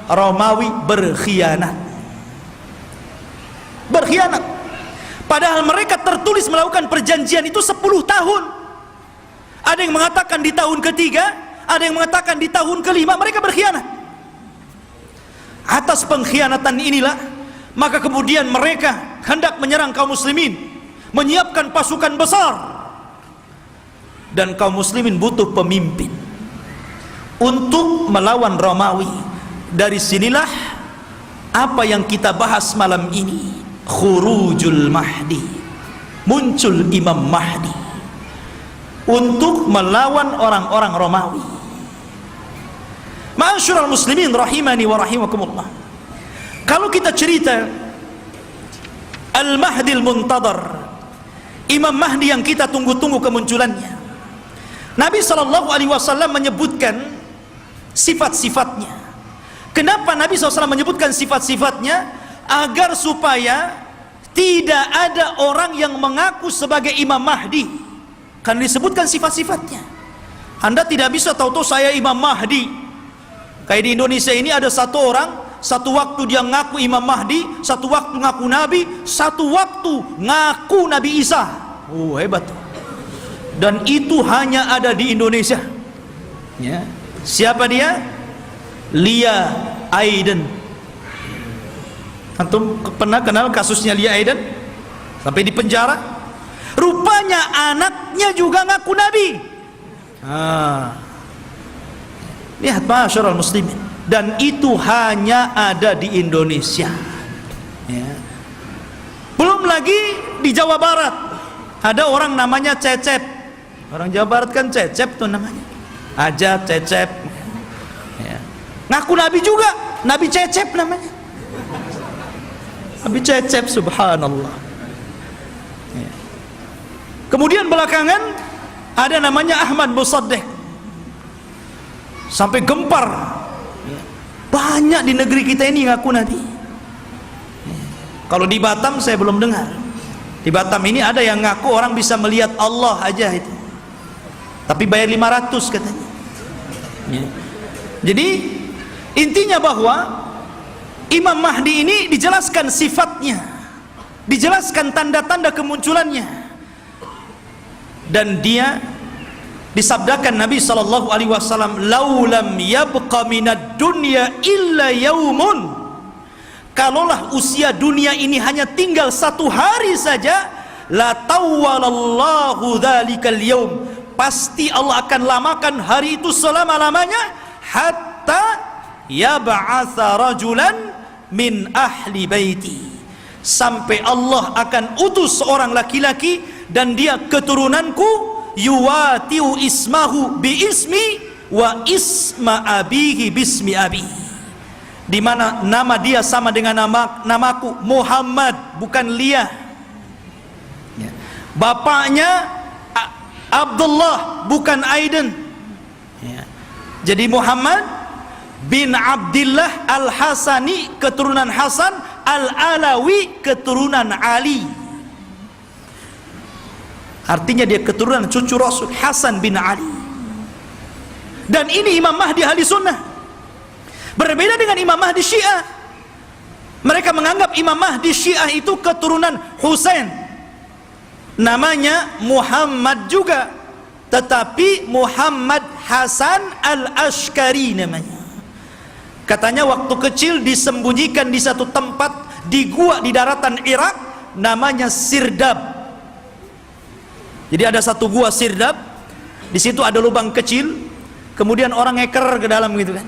Romawi berkhianat. Berkhianat. Padahal mereka tertulis melakukan perjanjian itu 10 tahun. Ada yang mengatakan di tahun ketiga, ada yang mengatakan di tahun kelima, mereka berkhianat. Atas pengkhianatan inilah, maka kemudian mereka hendak menyerang kaum muslimin, menyiapkan pasukan besar. Dan kaum muslimin butuh pemimpin untuk melawan Romawi. Dari sinilah apa yang kita bahas malam ini, khurujul Mahdi, muncul Imam Mahdi untuk melawan orang-orang Romawi. Ma'asyiral muslimin rahimani wa rahimakumullah. Kalau kita cerita Al-Mahdi al-Muntadhar, Imam Mahdi yang kita tunggu-tunggu kemunculannya, Nabi SAW menyebutkan sifat-sifatnya. Kenapa Nabi SAW menyebutkan sifat-sifatnya? Agar supaya tidak ada orang yang mengaku sebagai Imam Mahdi, karena disebutkan sifat-sifatnya. Anda tidak bisa tahu-tahu saya Imam Mahdi. Kayak di Indonesia ini ada satu orang, satu waktu dia ngaku Imam Mahdi, satu waktu ngaku Nabi, satu waktu ngaku Nabi Isa. Hebat. Dan itu hanya ada di Indonesia, ya. Siapa dia? Lia Aiden. Antum pernah kenal kasusnya Lia Aiden? Sampai di penjara. Rupanya anaknya juga ngaku Nabi. Lihat masyarakat muslimin. Dan itu hanya ada di Indonesia, ya. Belum lagi di Jawa Barat ada orang namanya Cecep. Orang Jawa Barat kan Cecep tuh namanya. Aja Cecep, ya. Ngaku Nabi juga, Nabi Cecep namanya, Nabi Cecep, subhanallah, ya. Kemudian belakangan ada namanya Ahmad Musaddiq, sampai gempar, ya. Banyak di negeri kita ini ngaku Nabi, ya. Kalau di Batam saya belum dengar. Di Batam ini ada yang ngaku orang bisa melihat Allah aja itu, tapi bayar 500 katanya, ya. Jadi intinya bahwa Imam Mahdi ini dijelaskan sifatnya, dijelaskan tanda-tanda kemunculannya, dan dia disabdakan Nabi SAW, laulam yabqa minad dunya illa yaumun, kalaulah usia dunia ini hanya tinggal 1 hari saja, la tawwalallahu dzalikal yaum, pasti Allah akan lamakan hari itu selama-lamanya, hatta yab'atsa rajulan min ahli baiti, sampai Allah akan utus seorang laki-laki dan dia keturunanku, yuwatiu ismahu bi ismi wa isma abihi bismi abi, di mana nama dia sama dengan namaku Muhammad, bukan Lia, ya. Bapaknya Abdullah, bukan Aiden, ya. Jadi Muhammad bin Abdillah Al-Hasani, keturunan Hasan, Al-Alawi, keturunan Ali. Artinya dia keturunan cucu Rasul, Hasan bin Ali. Dan ini Imam Mahdi ahli sunnah. Berbeda dengan Imam Mahdi Syiah. Mereka menganggap Imam Mahdi Syiah itu keturunan Husain, namanya Muhammad juga, tetapi Muhammad Hasan Al-Ashkari namanya. Katanya waktu kecil disembunyikan di satu tempat di gua di daratan Irak, namanya Sirdab. Jadi ada satu gua Sirdab, di situ ada lubang kecil, kemudian orang ngeker ke dalam gitu kan,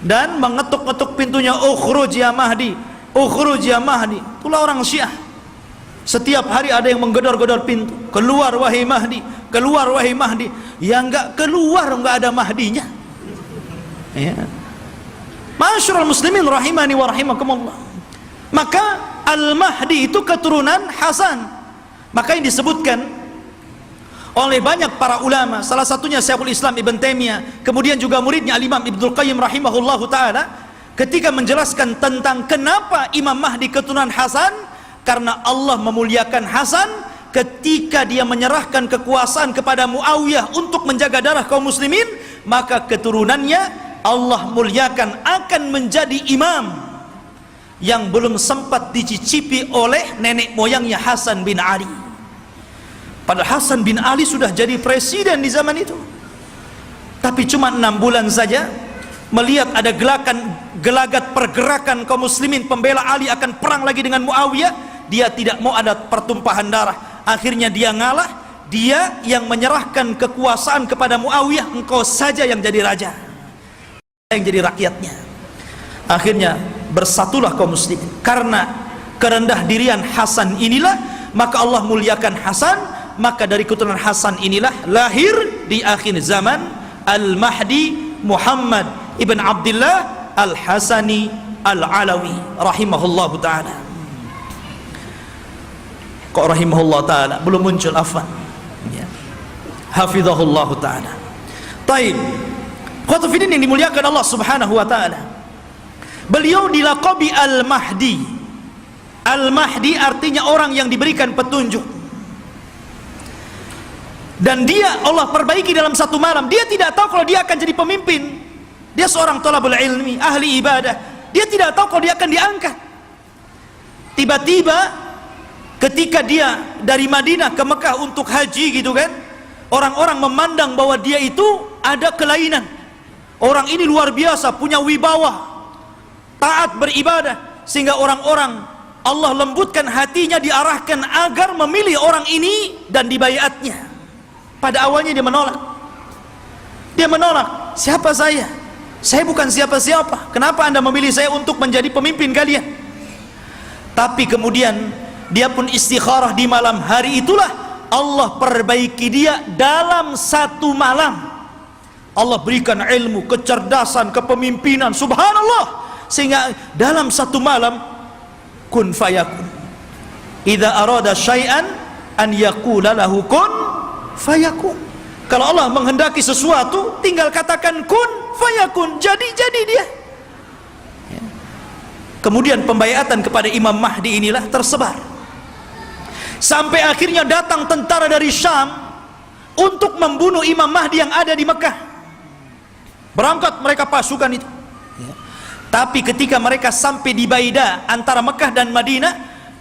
dan mengetuk-ngetuk pintunya, ukhruj ya Mahdi, ukhruj ya Mahdi. Itulah orang Syiah. Setiap hari ada yang menggedor-gedor pintu, keluar wahai Mahdi, keluar wahai Mahdi. Yang enggak keluar enggak ada Mahdinya, ya. Ma'asyiral muslimin rahimani wa rahimakumullah. Maka Al-Mahdi itu keturunan Hasan. Maka yang disebutkan oleh banyak para ulama, salah satunya Syekhul Islam Ibn Taimiyah, kemudian juga muridnya Al-Imam Ibnul Qayyim rahimahullahu taala, ketika menjelaskan tentang kenapa Imam Mahdi keturunan Hasan, karena Allah memuliakan Hasan ketika dia menyerahkan kekuasaan kepada Muawiyah untuk menjaga darah kaum muslimin, maka keturunannya Allah muliakan akan menjadi imam yang belum sempat dicicipi oleh nenek moyangnya Hasan bin Ali. Padahal Hasan bin Ali sudah jadi presiden di zaman itu, tapi cuma 6 bulan saja melihat ada gelagat pergerakan kaum muslimin pembela Ali akan perang lagi dengan Muawiyah, dia tidak mau ada pertumpahan darah. Akhirnya dia ngalah, dia yang menyerahkan kekuasaan kepada Muawiyah, engkau saja yang jadi raja, yang jadi rakyatnya. Akhirnya bersatulah kaum muslimin. Karena kerendah dirian Hasan inilah, maka Allah muliakan Hasan. Maka dari keturunan Hasan inilah lahir di akhir zaman Al-Mahdi Muhammad ibn Abdullah Al-Hasani Al-Alawi rahimahullahu ta'ala. Kok rahimahullah ta'ala belum muncul, afwan ya. Hafizahullahu ta'ala. Taib Qatufidin yang dimuliakan Allah subhanahu wa ta'ala, beliau dilaqabi Al-Mahdi. Al-Mahdi artinya orang yang diberikan petunjuk. Dan dia Allah perbaiki dalam satu malam. Dia tidak tahu kalau dia akan jadi pemimpin. Dia seorang thalabul ilmi, ahli ibadah. Dia tidak tahu kalau dia akan diangkat. Tiba-tiba ketika dia dari Madinah ke Mekah untuk haji gitu kan, orang-orang memandang bahwa dia itu ada kelainan. Orang ini luar biasa, punya wibawa, taat beribadah, sehingga orang-orang Allah lembutkan hatinya, diarahkan agar memilih orang ini dan dibaiatnya. Pada awalnya dia menolak. Dia menolak. Siapa saya? Saya bukan siapa-siapa. Kenapa anda memilih saya untuk menjadi pemimpin kalian? Tapi kemudian dia pun istikharah di malam hari itulah Allah perbaiki dia dalam satu malam. Allah berikan ilmu, kecerdasan, kepemimpinan, subhanallah, sehingga dalam satu malam kun fayakun. Idza arada syai'an an yaqula lahu kun fayakun. Kalau Allah menghendaki sesuatu, tinggal katakan kun fayakun, jadi dia. Ya. Kemudian pembaiatan kepada Imam Mahdi inilah tersebar, sampai akhirnya datang tentara dari Syam untuk membunuh Imam Mahdi yang ada di Mekah. Berangkat mereka pasukan itu. Ya. Tapi ketika mereka sampai di Baida antara Mekah dan Madinah,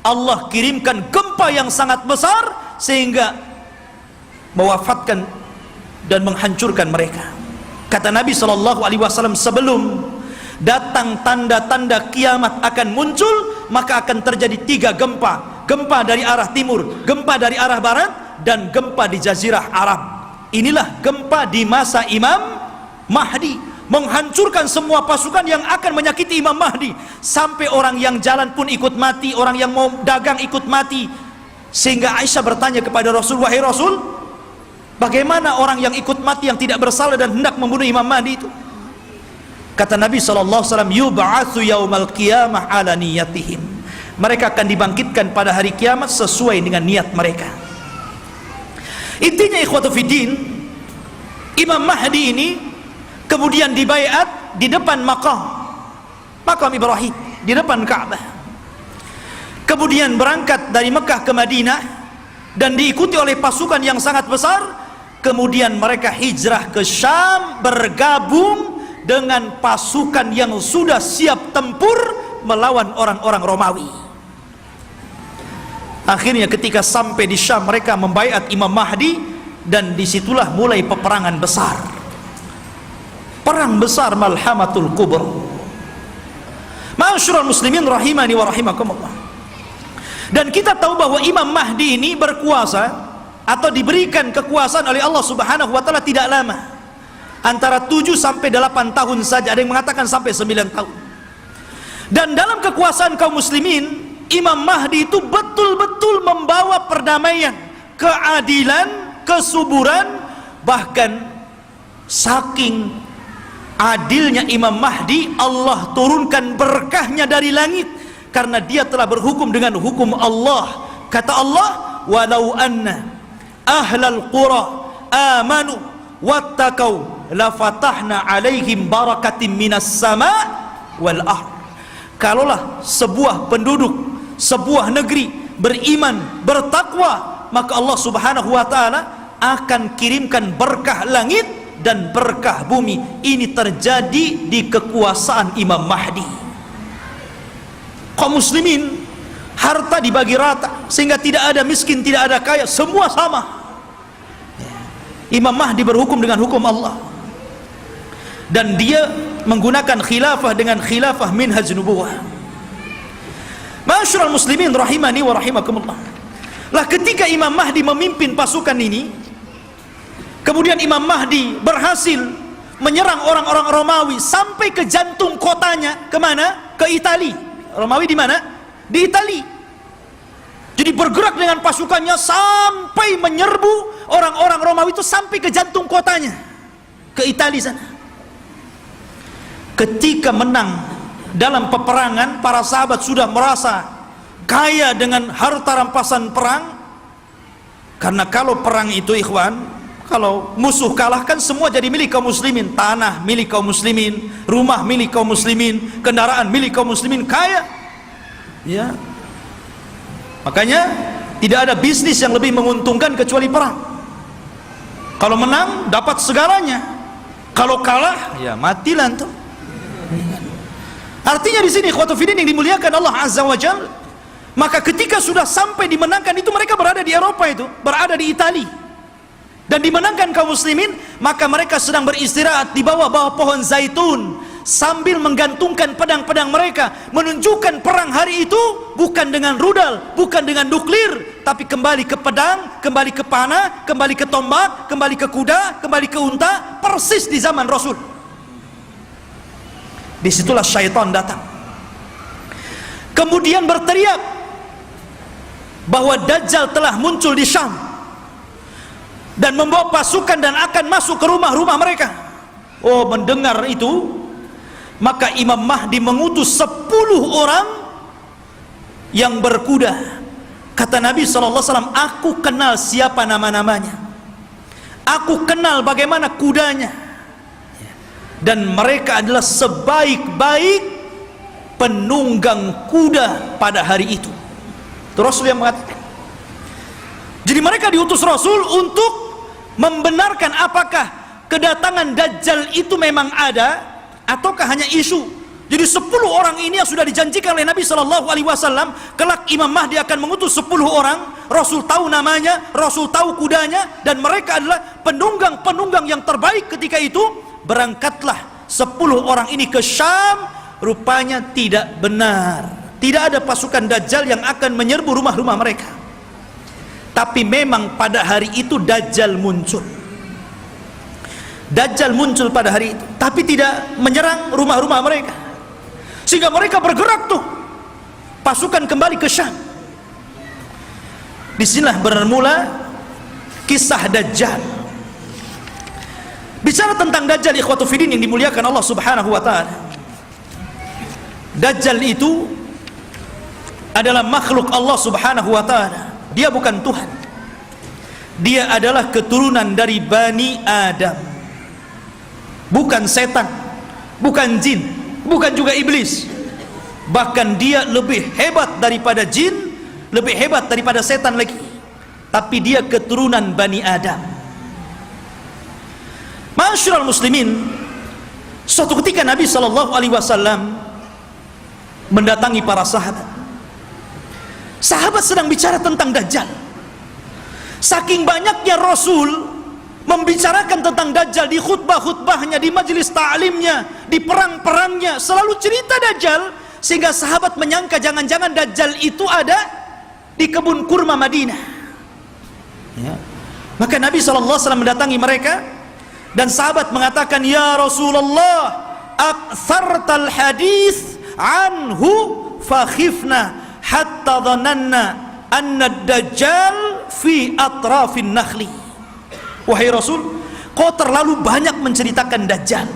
Allah kirimkan gempa yang sangat besar sehingga mewafatkan dan menghancurkan mereka. Kata Nabi SAW, sebelum datang tanda-tanda kiamat akan muncul, maka akan terjadi 3 gempa. Gempa dari arah timur, gempa dari arah barat, dan gempa di Jazirah Arab. Inilah gempa di masa Imam Mahdi, menghancurkan semua pasukan yang akan menyakiti Imam Mahdi. Sampai orang yang jalan pun ikut mati, orang yang mau dagang ikut mati. Sehingga Aisyah bertanya kepada Rasul, wahai Rasul, bagaimana orang yang ikut mati yang tidak bersalah dan hendak membunuh Imam Mahdi itu? Kata Nabi SAW, yub'atsu yaumal qiyamah ala niyatihim. Mereka akan dibangkitkan pada hari kiamat sesuai dengan niat mereka. Intinya ikhwatu fiddin, Imam Mahdi ini kemudian dibaiat di depan makam Ibrahim, di depan Ka'bah. Kemudian berangkat dari Mekah ke Madinah dan diikuti oleh pasukan yang sangat besar. Kemudian mereka hijrah ke Syam, bergabung dengan pasukan yang sudah siap tempur melawan orang-orang Romawi. Akhirnya ketika sampai di Syam, mereka membaiat Imam Mahdi, dan disitulah mulai peperangan besar. Perang besar Malhamatul Kubra. Ma'asyiral muslimin rahimani wa rahimakumullah. Dan kita tahu bahwa Imam Mahdi ini berkuasa atau diberikan kekuasaan oleh Allah Subhanahu wa taala tidak lama. Antara 7 sampai 8 tahun saja, ada yang mengatakan sampai 9 tahun. Dan dalam kekuasaan kaum muslimin, Imam Mahdi itu betul-betul membawa perdamaian, keadilan, kesuburan, bahkan saking adilnya Imam Mahdi, Allah turunkan berkahnya dari langit karena dia telah berhukum dengan hukum Allah. Kata Allah, walau anna ahlal qura amanu wattaqau lafatahna alaihim barakatim minas sama' wal ard. Kalaulah sebuah penduduk sebuah negeri beriman, bertakwa, maka Allah Subhanahu wa taala akan kirimkan berkah langit dan berkah bumi. Ini terjadi di kekuasaan Imam Mahdi. Kaum muslimin harta dibagi rata sehingga tidak ada miskin, tidak ada kaya, semua sama. Imam Mahdi berhukum dengan hukum Allah, dan dia menggunakan khilafah dengan khilafah minhaj nubuwah. Ma'asyiral muslimin rahimani wa rahimakumullah. Lah ketika Imam Mahdi memimpin pasukan ini, kemudian Imam Mahdi berhasil menyerang orang-orang Romawi sampai ke jantung kotanya. Kemana? Ke Itali. Romawi di mana? Di Itali. Jadi bergerak dengan pasukannya sampai menyerbu orang-orang Romawi itu sampai ke jantung kotanya, ke Itali sana. Ketika menang dalam peperangan, para sahabat sudah merasa kaya dengan harta rampasan perang. Karena kalau perang itu ikhwan, kalau musuh kalah kan semua jadi milik kaum muslimin. Tanah milik kaum muslimin, rumah milik kaum muslimin, kendaraan milik kaum muslimin, kaya. Ya. Makanya tidak ada bisnis yang lebih menguntungkan kecuali perang. Kalau menang dapat segalanya, kalau kalah ya matilah tuh. Artinya di sini ikhwatu fiddin yang dimuliakan Allah Azza wa Jalla, maka ketika sudah sampai dimenangkan itu, mereka berada di Eropa, itu berada di Itali, dan dimenangkan kaum muslimin, maka mereka sedang beristirahat di bawah pohon zaitun sambil menggantungkan pedang-pedang mereka, menunjukkan perang hari itu bukan dengan rudal, bukan dengan nuklir, tapi kembali ke pedang, kembali ke panah, kembali ke tombak, kembali ke kuda, kembali ke unta, persis di zaman Rasul. Disitulah syaitan datang, kemudian berteriak bahwa Dajjal telah muncul di Syam dan membawa pasukan dan akan masuk ke rumah-rumah mereka. Oh, mendengar itu, maka Imam Mahdi mengutus 10 orang yang berkuda. Kata Nabi SAW, aku kenal siapa nama-namanya, aku kenal bagaimana kudanya, dan mereka adalah sebaik-baik penunggang kuda pada hari itu. Itu Rasul yang mengatakan. Jadi mereka diutus Rasul untuk membenarkan apakah kedatangan Dajjal itu memang ada ataukah hanya isu. Jadi 10 orang ini yang sudah dijanjikan oleh Nabi SAW, kelak Imam Mahdi akan mengutus 10 orang. Rasul tahu namanya, Rasul tahu kudanya, dan mereka adalah penunggang-penunggang yang terbaik ketika itu. Berangkatlah 10 orang ini ke Syam. Rupanya tidak benar, tidak ada pasukan Dajjal yang akan menyerbu rumah-rumah mereka. Tapi memang pada hari itu Dajjal muncul. Dajjal muncul pada hari itu, tapi tidak menyerang rumah-rumah mereka, sehingga mereka bergerak tuh, pasukan kembali ke Syam. Disinilah bermula kisah Dajjal. Bicara tentang Dajjal ikhwatu fiddin yang dimuliakan Allah Subhanahu wa taala, Dajjal itu adalah makhluk Allah Subhanahu wa taala. Dia bukan Tuhan. Dia adalah keturunan dari Bani Adam. Bukan setan, bukan jin, bukan juga iblis. Bahkan dia lebih hebat daripada jin, lebih hebat daripada setan lagi. Tapi dia keturunan Bani Adam. Ma'asyiral muslimin, suatu ketika Nabi SAW mendatangi para sahabat. Sahabat sedang bicara tentang Dajjal. Saking banyaknya Rasul membicarakan tentang Dajjal di khutbah-khutbahnya, di majelis ta'limnya, di perang-perangnya, selalu cerita Dajjal, sehingga sahabat menyangka jangan-jangan Dajjal itu ada di kebun kurma Madinah. Ya. Maka Nabi SAW mendatangi mereka, dan sahabat mengatakan, ya Rasulullah, aktsartal hadis anhu fakhifna hatta dhananna anna ad-dajjal fi atrafin nakhli. Wahai Rasul, kau terlalu banyak menceritakan Dajjal,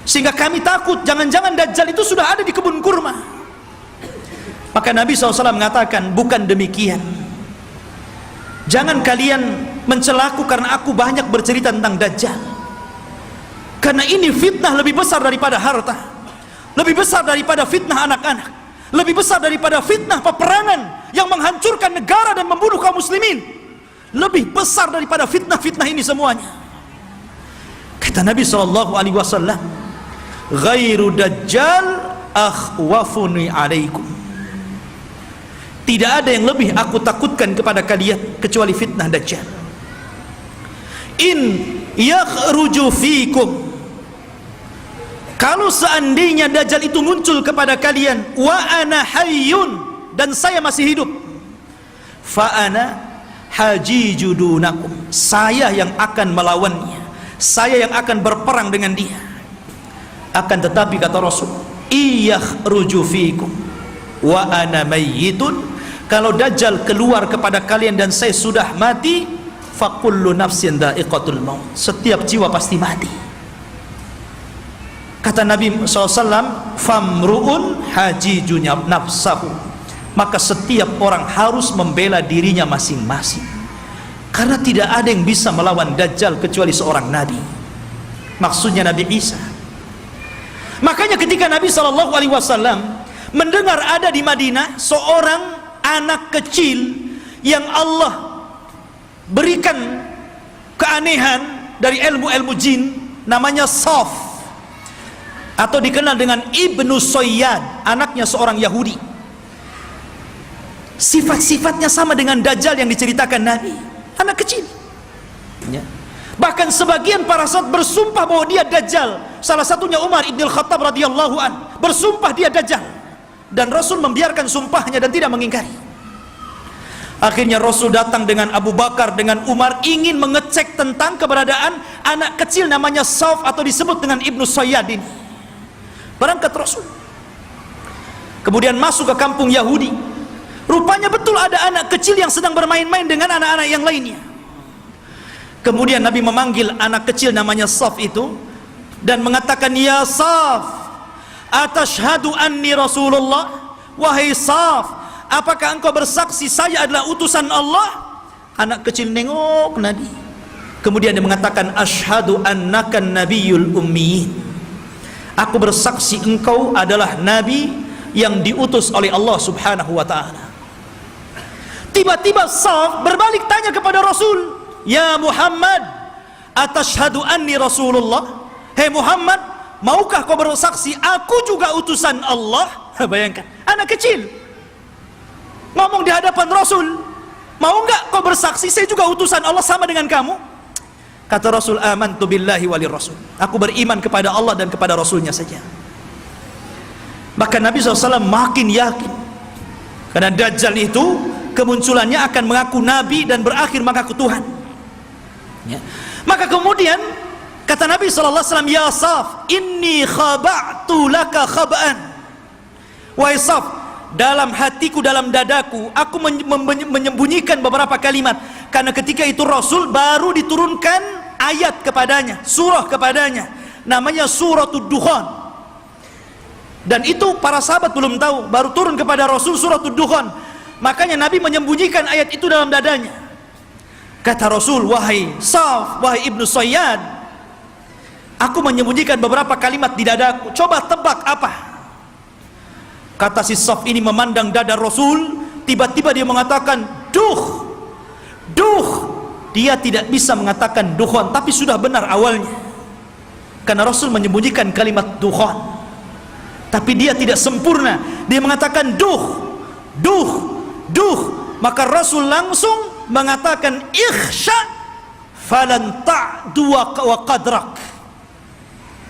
sehingga kami takut jangan-jangan Dajjal itu sudah ada di kebun kurma. Maka Nabi SAW mengatakan, bukan demikian, jangan kalian mencelaku karena aku banyak bercerita tentang Dajjal, karena ini fitnah lebih besar daripada harta, lebih besar daripada fitnah anak-anak, lebih besar daripada fitnah peperangan yang menghancurkan negara dan membunuh kaum muslimin, lebih besar daripada fitnah-fitnah ini semuanya. Kata Nabi SAW, ghairu Dajjal akhwafuni alaikum, tidak ada yang lebih aku takutkan kepada kalian kecuali fitnah Dajjal. In yakhruju fikum, kalau seandainya Dajjal itu muncul kepada kalian, wa ana hayyun, dan saya masih hidup, fa ana hajijudunakum, saya yang akan melawannya, saya yang akan berperang dengan dia. Akan tetapi kata Rasul, iyakhruju fikum wa ana mayyitun, kalau Dajjal keluar kepada kalian dan saya sudah mati, fakullu nafsin dha'iqatul maut, setiap jiwa pasti mati. Kata Nabi SAW, famru'un hajijunya nafsahu, maka setiap orang harus membela dirinya masing-masing, karena tidak ada yang bisa melawan Dajjal kecuali seorang Nabi, maksudnya Nabi Isa. Makanya ketika Nabi SAW mendengar ada di Madinah seorang anak kecil yang Allah berikan keanehan dari ilmu-ilmu jin, namanya Saf, atau dikenal dengan Ibnu Soyyad, anaknya seorang Yahudi. Sifat-sifatnya sama dengan Dajjal yang diceritakan Nabi, anak kecil ya. Bahkan sebagian para sahabat bersumpah bahwa dia Dajjal. Salah satunya Umar ibn al-Khattab radhiyallahu an bersumpah dia Dajjal, dan Rasul membiarkan sumpahnya dan tidak mengingkari. Akhirnya Rasul datang dengan Abu Bakar, dengan Umar, ingin mengecek tentang keberadaan anak kecil namanya Saf, atau disebut dengan Ibnu Soyyad ini. Berangkat Rasul, kemudian masuk ke kampung Yahudi. Rupanya betul ada anak kecil yang sedang bermain-main dengan anak-anak yang lainnya. Kemudian Nabi memanggil anak kecil namanya Saf itu dan mengatakan, ya Saf, atashhadu anni Rasulullah, wahai Saf, apakah engkau bersaksi saya adalah utusan Allah? Anak kecil nengok Nabi, kemudian dia mengatakan, asyhadu annaka nabiyul ummiyin, aku bersaksi engkau adalah Nabi yang diutus oleh Allah subhanahu wa ta'ala. Tiba-tiba Saf berbalik tanya kepada Rasul, ya Muhammad, atashhadu anni Rasulullah, hei Muhammad, maukah kau bersaksi aku juga utusan Allah? Bayangkan, anak kecil ngomong di hadapan Rasul, mau enggak kau bersaksi saya juga utusan Allah sama dengan kamu? Kata Rasul, amantu billahi walir rasul, aku beriman kepada Allah dan kepada Rasulnya saja. Maka Nabi SAW makin yakin, karena Dajjal itu kemunculannya akan mengaku Nabi dan berakhir mengaku Tuhan ya. Maka kemudian kata Nabi SAW, ya Saf, inni khaba'tu laka khaba'an, wahai Saf, dalam hatiku, dalam dadaku, aku menyembunyikan beberapa kalimat, karena ketika itu Rasul baru diturunkan ayat kepadanya, surah kepadanya, namanya suratul Dukhan, dan itu para sahabat belum tahu, baru turun kepada Rasul suratul Dukhan. Makanya Nabi menyembunyikan ayat itu dalam dadanya. Kata Rasul, wahai Saf, wahai Ibnu Soyyad, aku menyembunyikan beberapa kalimat di dadaku, coba tebak apa? Kata si Saf ini memandang dada Rasul, tiba-tiba dia mengatakan duh, duh. Dia tidak bisa mengatakan dukhan, tapi sudah benar awalnya, karena Rasul menyembunyikan kalimat dukhan, tapi dia tidak sempurna. Dia mengatakan duh, duh, duh. Maka Rasul langsung mengatakan, ikhsha falan ta'du wa qadrak,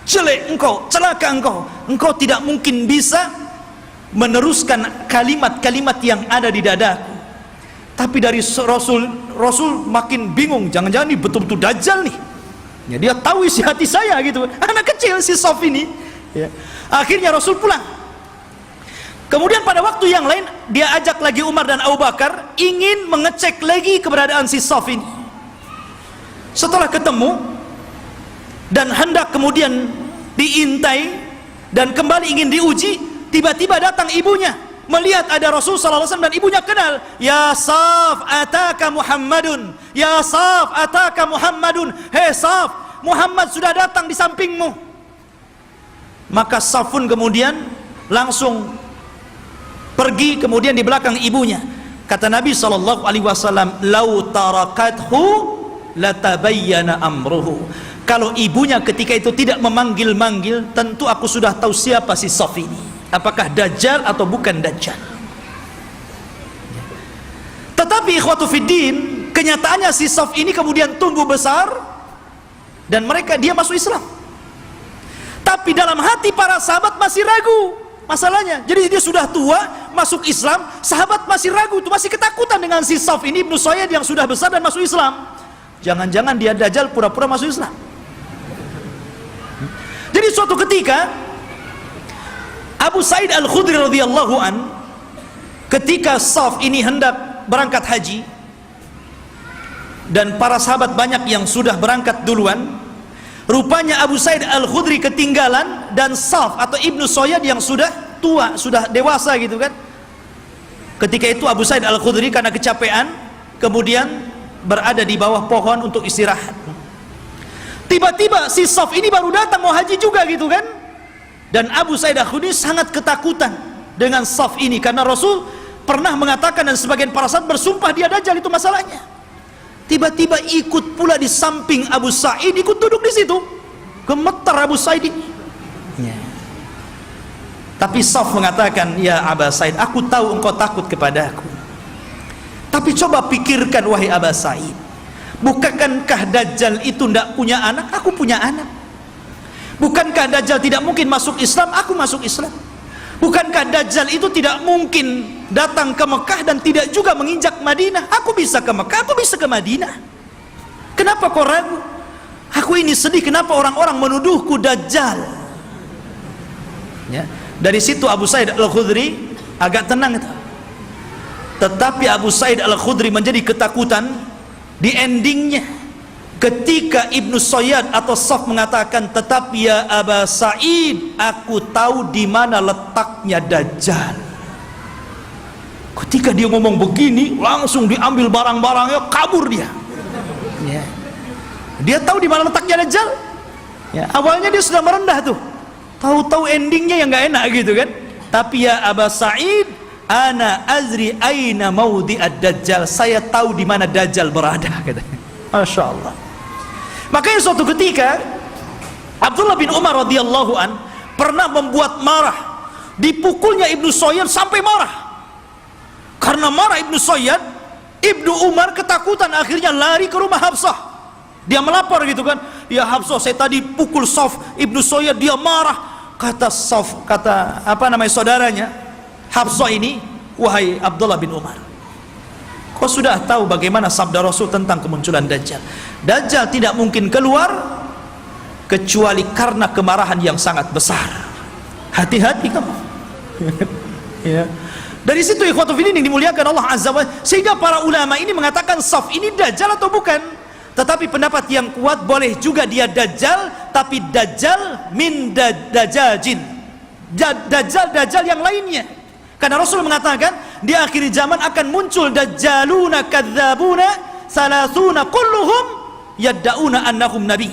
jelek engkau, celaka engkau, engkau tidak mungkin bisa meneruskan kalimat-kalimat yang ada di dadaku. Tapi dari Rasul makin bingung, jangan-jangan ini betul-betul Dajjal nih ya, dia tahu isi hati saya gitu, anak kecil si Saf ini ya. Akhirnya Rasul pulang. Kemudian pada waktu yang lain dia ajak lagi Umar dan Abu Bakar, ingin mengecek lagi keberadaan si Saf ini. Setelah ketemu dan hendak kemudian diintai dan kembali ingin diuji, tiba-tiba datang ibunya melihat ada Rasul sallallahu alaihi wasallam dan ibunya kenal. Ya Saf, ataka Muhammadun. Ya Saf, ataka Muhammadun. Hei Saf, Muhammad sudah datang di sampingmu. Maka Saf pun kemudian langsung pergi kemudian di belakang ibunya. Kata Nabi sallallahu alaihi wasallam, "Lau tarakathu latabayyana amruhu." Kalau ibunya ketika itu tidak memanggil-manggil, tentu aku sudah tahu siapa si Saf ini. Apakah Dajjal atau bukan Dajjal. Tetapi ikhwatu fiddin, kenyataannya si Saf ini kemudian tumbuh besar dan dia masuk Islam. Tapi dalam hati para sahabat masih ragu masalahnya. Jadi dia sudah tua masuk Islam, sahabat masih ragu, masih ketakutan dengan si Saf ini Ibnu Sayyad yang sudah besar dan masuk Islam. Jangan-jangan dia Dajjal pura-pura masuk Islam. Jadi suatu ketika Abu Sa'id Al-Khudri radhiyallahu an, ketika Saf ini hendak berangkat haji dan para sahabat banyak yang sudah berangkat duluan, rupanya Abu Sa'id Al-Khudri ketinggalan dan Saf atau Ibnu Sayyad yang sudah tua, sudah dewasa gitu kan. Ketika itu Abu Sa'id Al-Khudri karena kecapean kemudian berada di bawah pohon untuk istirahat. Tiba-tiba si Saf ini baru datang mau haji juga gitu kan. Dan Abu Sa'id Al-Khudri sangat ketakutan dengan Saf ini karena Rasul pernah mengatakan dan sebagian para sahabat bersumpah dia Dajjal, itu masalahnya. Tiba-tiba ikut pula di samping Abu Sa'id, ikut duduk di situ. Gemetar Abu Sa'id ini. Ya. Tapi Saf mengatakan, "Ya Abu Sa'id, aku tahu engkau takut kepadaku. Tapi coba pikirkan wahai Abu Sa'id, bukankah Dajjal itu tidak punya anak? Aku punya anak. Bukankah Dajjal tidak mungkin masuk Islam? Aku masuk Islam. Bukankah Dajjal itu tidak mungkin datang ke Mekah dan tidak juga menginjak Madinah? Aku bisa ke Mekah, aku bisa ke Madinah. Kenapa kau ragu? Aku ini sedih, kenapa orang-orang menuduhku Dajjal?" Ya. Dari situ Abu Sa'id Al-Khudri agak tenang itu. Tetapi Abu Sa'id Al-Khudri menjadi ketakutan di endingnya. Ketika Ibnu Sayyad atau Saf mengatakan, "Tetapi ya Aba Sa'id, aku tahu di mana letaknya Dajjal." Ketika dia ngomong begini, langsung diambil barang-barangnya, kabur dia. Ya. Dia tahu di mana letaknya Dajjal. Ya. Awalnya dia sudah merendah tuh. Tahu-tahu endingnya yang nggak enak gitu kan. Tapi ya Aba Sa'id, ana azri aina maudhi'ad Dajjal. Saya tahu di mana Dajjal berada, katanya. Masya Allah. Makanya suatu ketika Abdullah bin Umar radhiyallahu an pernah membuat marah, dipukulnya Ibnu Sayyad sampai marah. Karena marah Ibnu Sayyad, Ibnu Umar ketakutan, akhirnya lari ke rumah Hafsah. Dia melapor gitu kan, "Ya Hafsah, saya tadi pukul Saf, Ibnu Sayyad dia marah." Kata Saf, kata saudaranya Hafsah ini, "Wahai Abdullah bin Umar, kau sudah tahu bagaimana sabda Rasul tentang kemunculan Dajjal. Dajjal tidak mungkin keluar kecuali karena kemarahan yang sangat besar. Hati-hati kamu." Ya. Dari situ ikhwatu fillah yang dimuliakan Allah Azza wa Jalla, sehingga para ulama ini mengatakan Saf ini Dajjal atau bukan. Tetapi pendapat yang kuat, boleh juga dia Dajjal, tapi Dajjal min dajajin, Dajjal yang lainnya. Karena Rasul mengatakan di akhir zaman akan muncul dajjaluna kadzabuna salasuna kulluhum yad'una annahum nabi.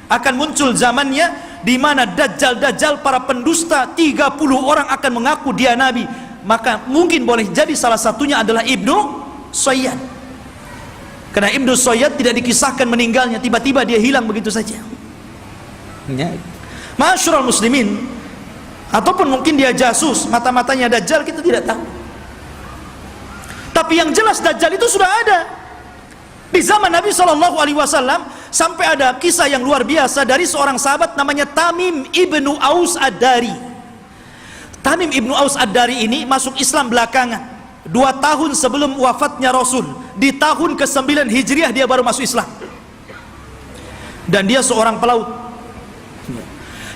Akan muncul zamannya di mana dajjal para pendusta 30 orang akan mengaku dia nabi. Maka mungkin boleh jadi salah satunya adalah Ibnu Sayyad. Karena Ibnu Sayyad tidak dikisahkan meninggalnya, tiba-tiba dia hilang begitu saja. Ya. Ma'asyiral muslimin, ataupun mungkin dia jasus, mata-matanya Dajjal, kita tidak tahu. Tapi yang jelas Dajjal itu sudah ada di zaman Nabi SAW. Sampai ada kisah yang luar biasa dari seorang sahabat namanya Tamim ibnu Aus Ad-Dari. Tamim ibnu Aus Ad-Dari ini masuk Islam belakangan, 2 tahun sebelum wafatnya Rasul. Di tahun ke-9 Hijriah dia baru masuk Islam. Dan dia seorang pelaut.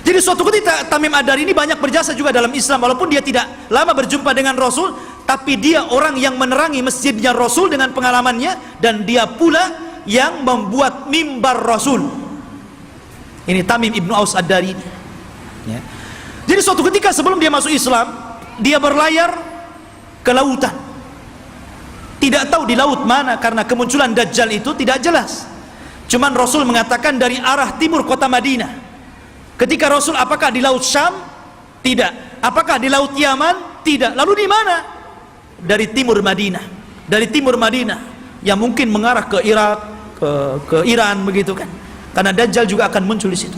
Jadi suatu ketika Tamim Ad-Dari ini banyak berjasa juga dalam Islam, walaupun dia tidak lama berjumpa dengan Rasul, tapi dia orang yang menerangi masjidnya Rasul dengan pengalamannya, dan dia pula yang membuat mimbar Rasul. Ini Tamim ibnu Aus Ad-Dari. Ya. Jadi suatu ketika sebelum dia masuk Islam, dia berlayar ke lautan. Tidak tahu di laut mana, karena kemunculan Dajjal itu tidak jelas. Cuman Rasul mengatakan dari arah timur kota Madinah. Ketika Rasul, apakah di laut Syam? Tidak. Apakah di laut Yaman? Tidak. Lalu di mana? Dari timur Madinah. Dari timur Madinah, yang mungkin mengarah ke Irak, ke Iran, begitu kan? Karena Dajjal juga akan muncul di situ.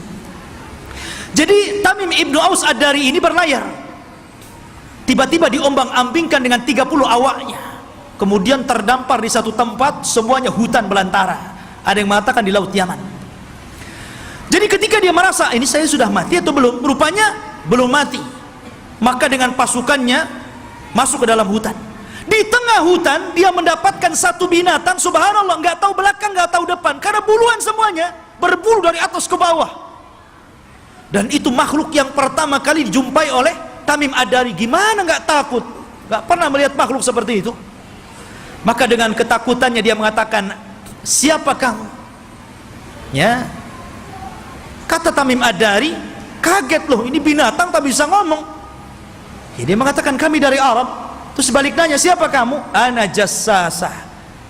Jadi Tamim ibnu Aus Ad-Dari ini berlayar, tiba-tiba diombang-ambingkan dengan 30 awaknya, kemudian terdampar di satu tempat, semuanya hutan belantara. Ada yang mengatakan di laut Yaman. Jadi ketika dia merasa, ini saya sudah mati atau belum? Rupanya belum mati. Maka dengan pasukannya masuk ke dalam hutan. Di tengah hutan dia mendapatkan satu binatang, subhanallah, nggak tahu belakang, nggak tahu depan, karena buluan semuanya, berbulu dari atas ke bawah. Dan itu makhluk yang pertama kali dijumpai oleh Tamim Ad-Dari. Gimana nggak takut? Nggak pernah melihat makhluk seperti itu. Maka dengan ketakutannya dia mengatakan, siapa kamu? Ya, kata Tamim Ad-Dari, kaget loh, ini binatang tak bisa ngomong. Ya, dia mengatakan, kami dari Arab. Terus balik nanya, siapa kamu? Ana jassasah.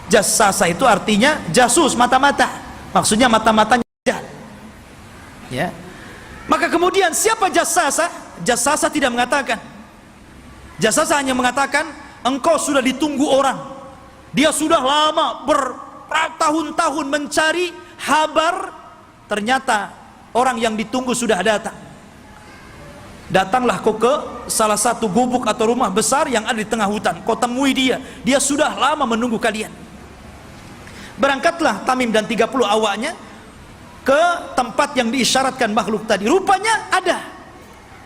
Jassasah itu artinya jasus, mata-mata. Maksudnya mata-matanya. Ya. Maka kemudian siapa jassasah? Jassasah tidak mengatakan. Jassasah hanya mengatakan, engkau sudah ditunggu orang. Dia sudah lama bertahun-tahun mencari kabar, ternyata orang yang ditunggu sudah datang. Datanglah kau ke salah satu gubuk atau rumah besar yang ada di tengah hutan. Kau temui dia. Dia sudah lama menunggu kalian. Berangkatlah Tamim dan 30 awaknya ke tempat yang diisyaratkan makhluk tadi. Rupanya ada.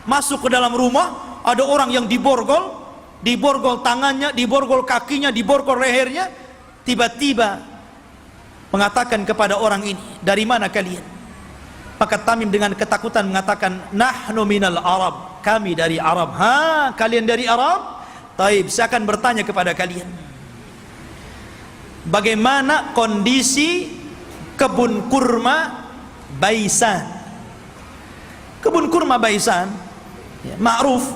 Masuk ke dalam rumah, ada orang yang diborgol tangannya, diborgol kakinya, diborgol lehernya. Tiba-tiba mengatakan kepada orang ini, dari mana kalian? Maka Tamim dengan ketakutan mengatakan, nahnu minal Arab, kami dari Arab. Ha, kalian dari Arab? Taib, saya akan bertanya kepada kalian, bagaimana kondisi kebun kurma Baisan? Kebun kurma Baisan, ya, ma'ruf,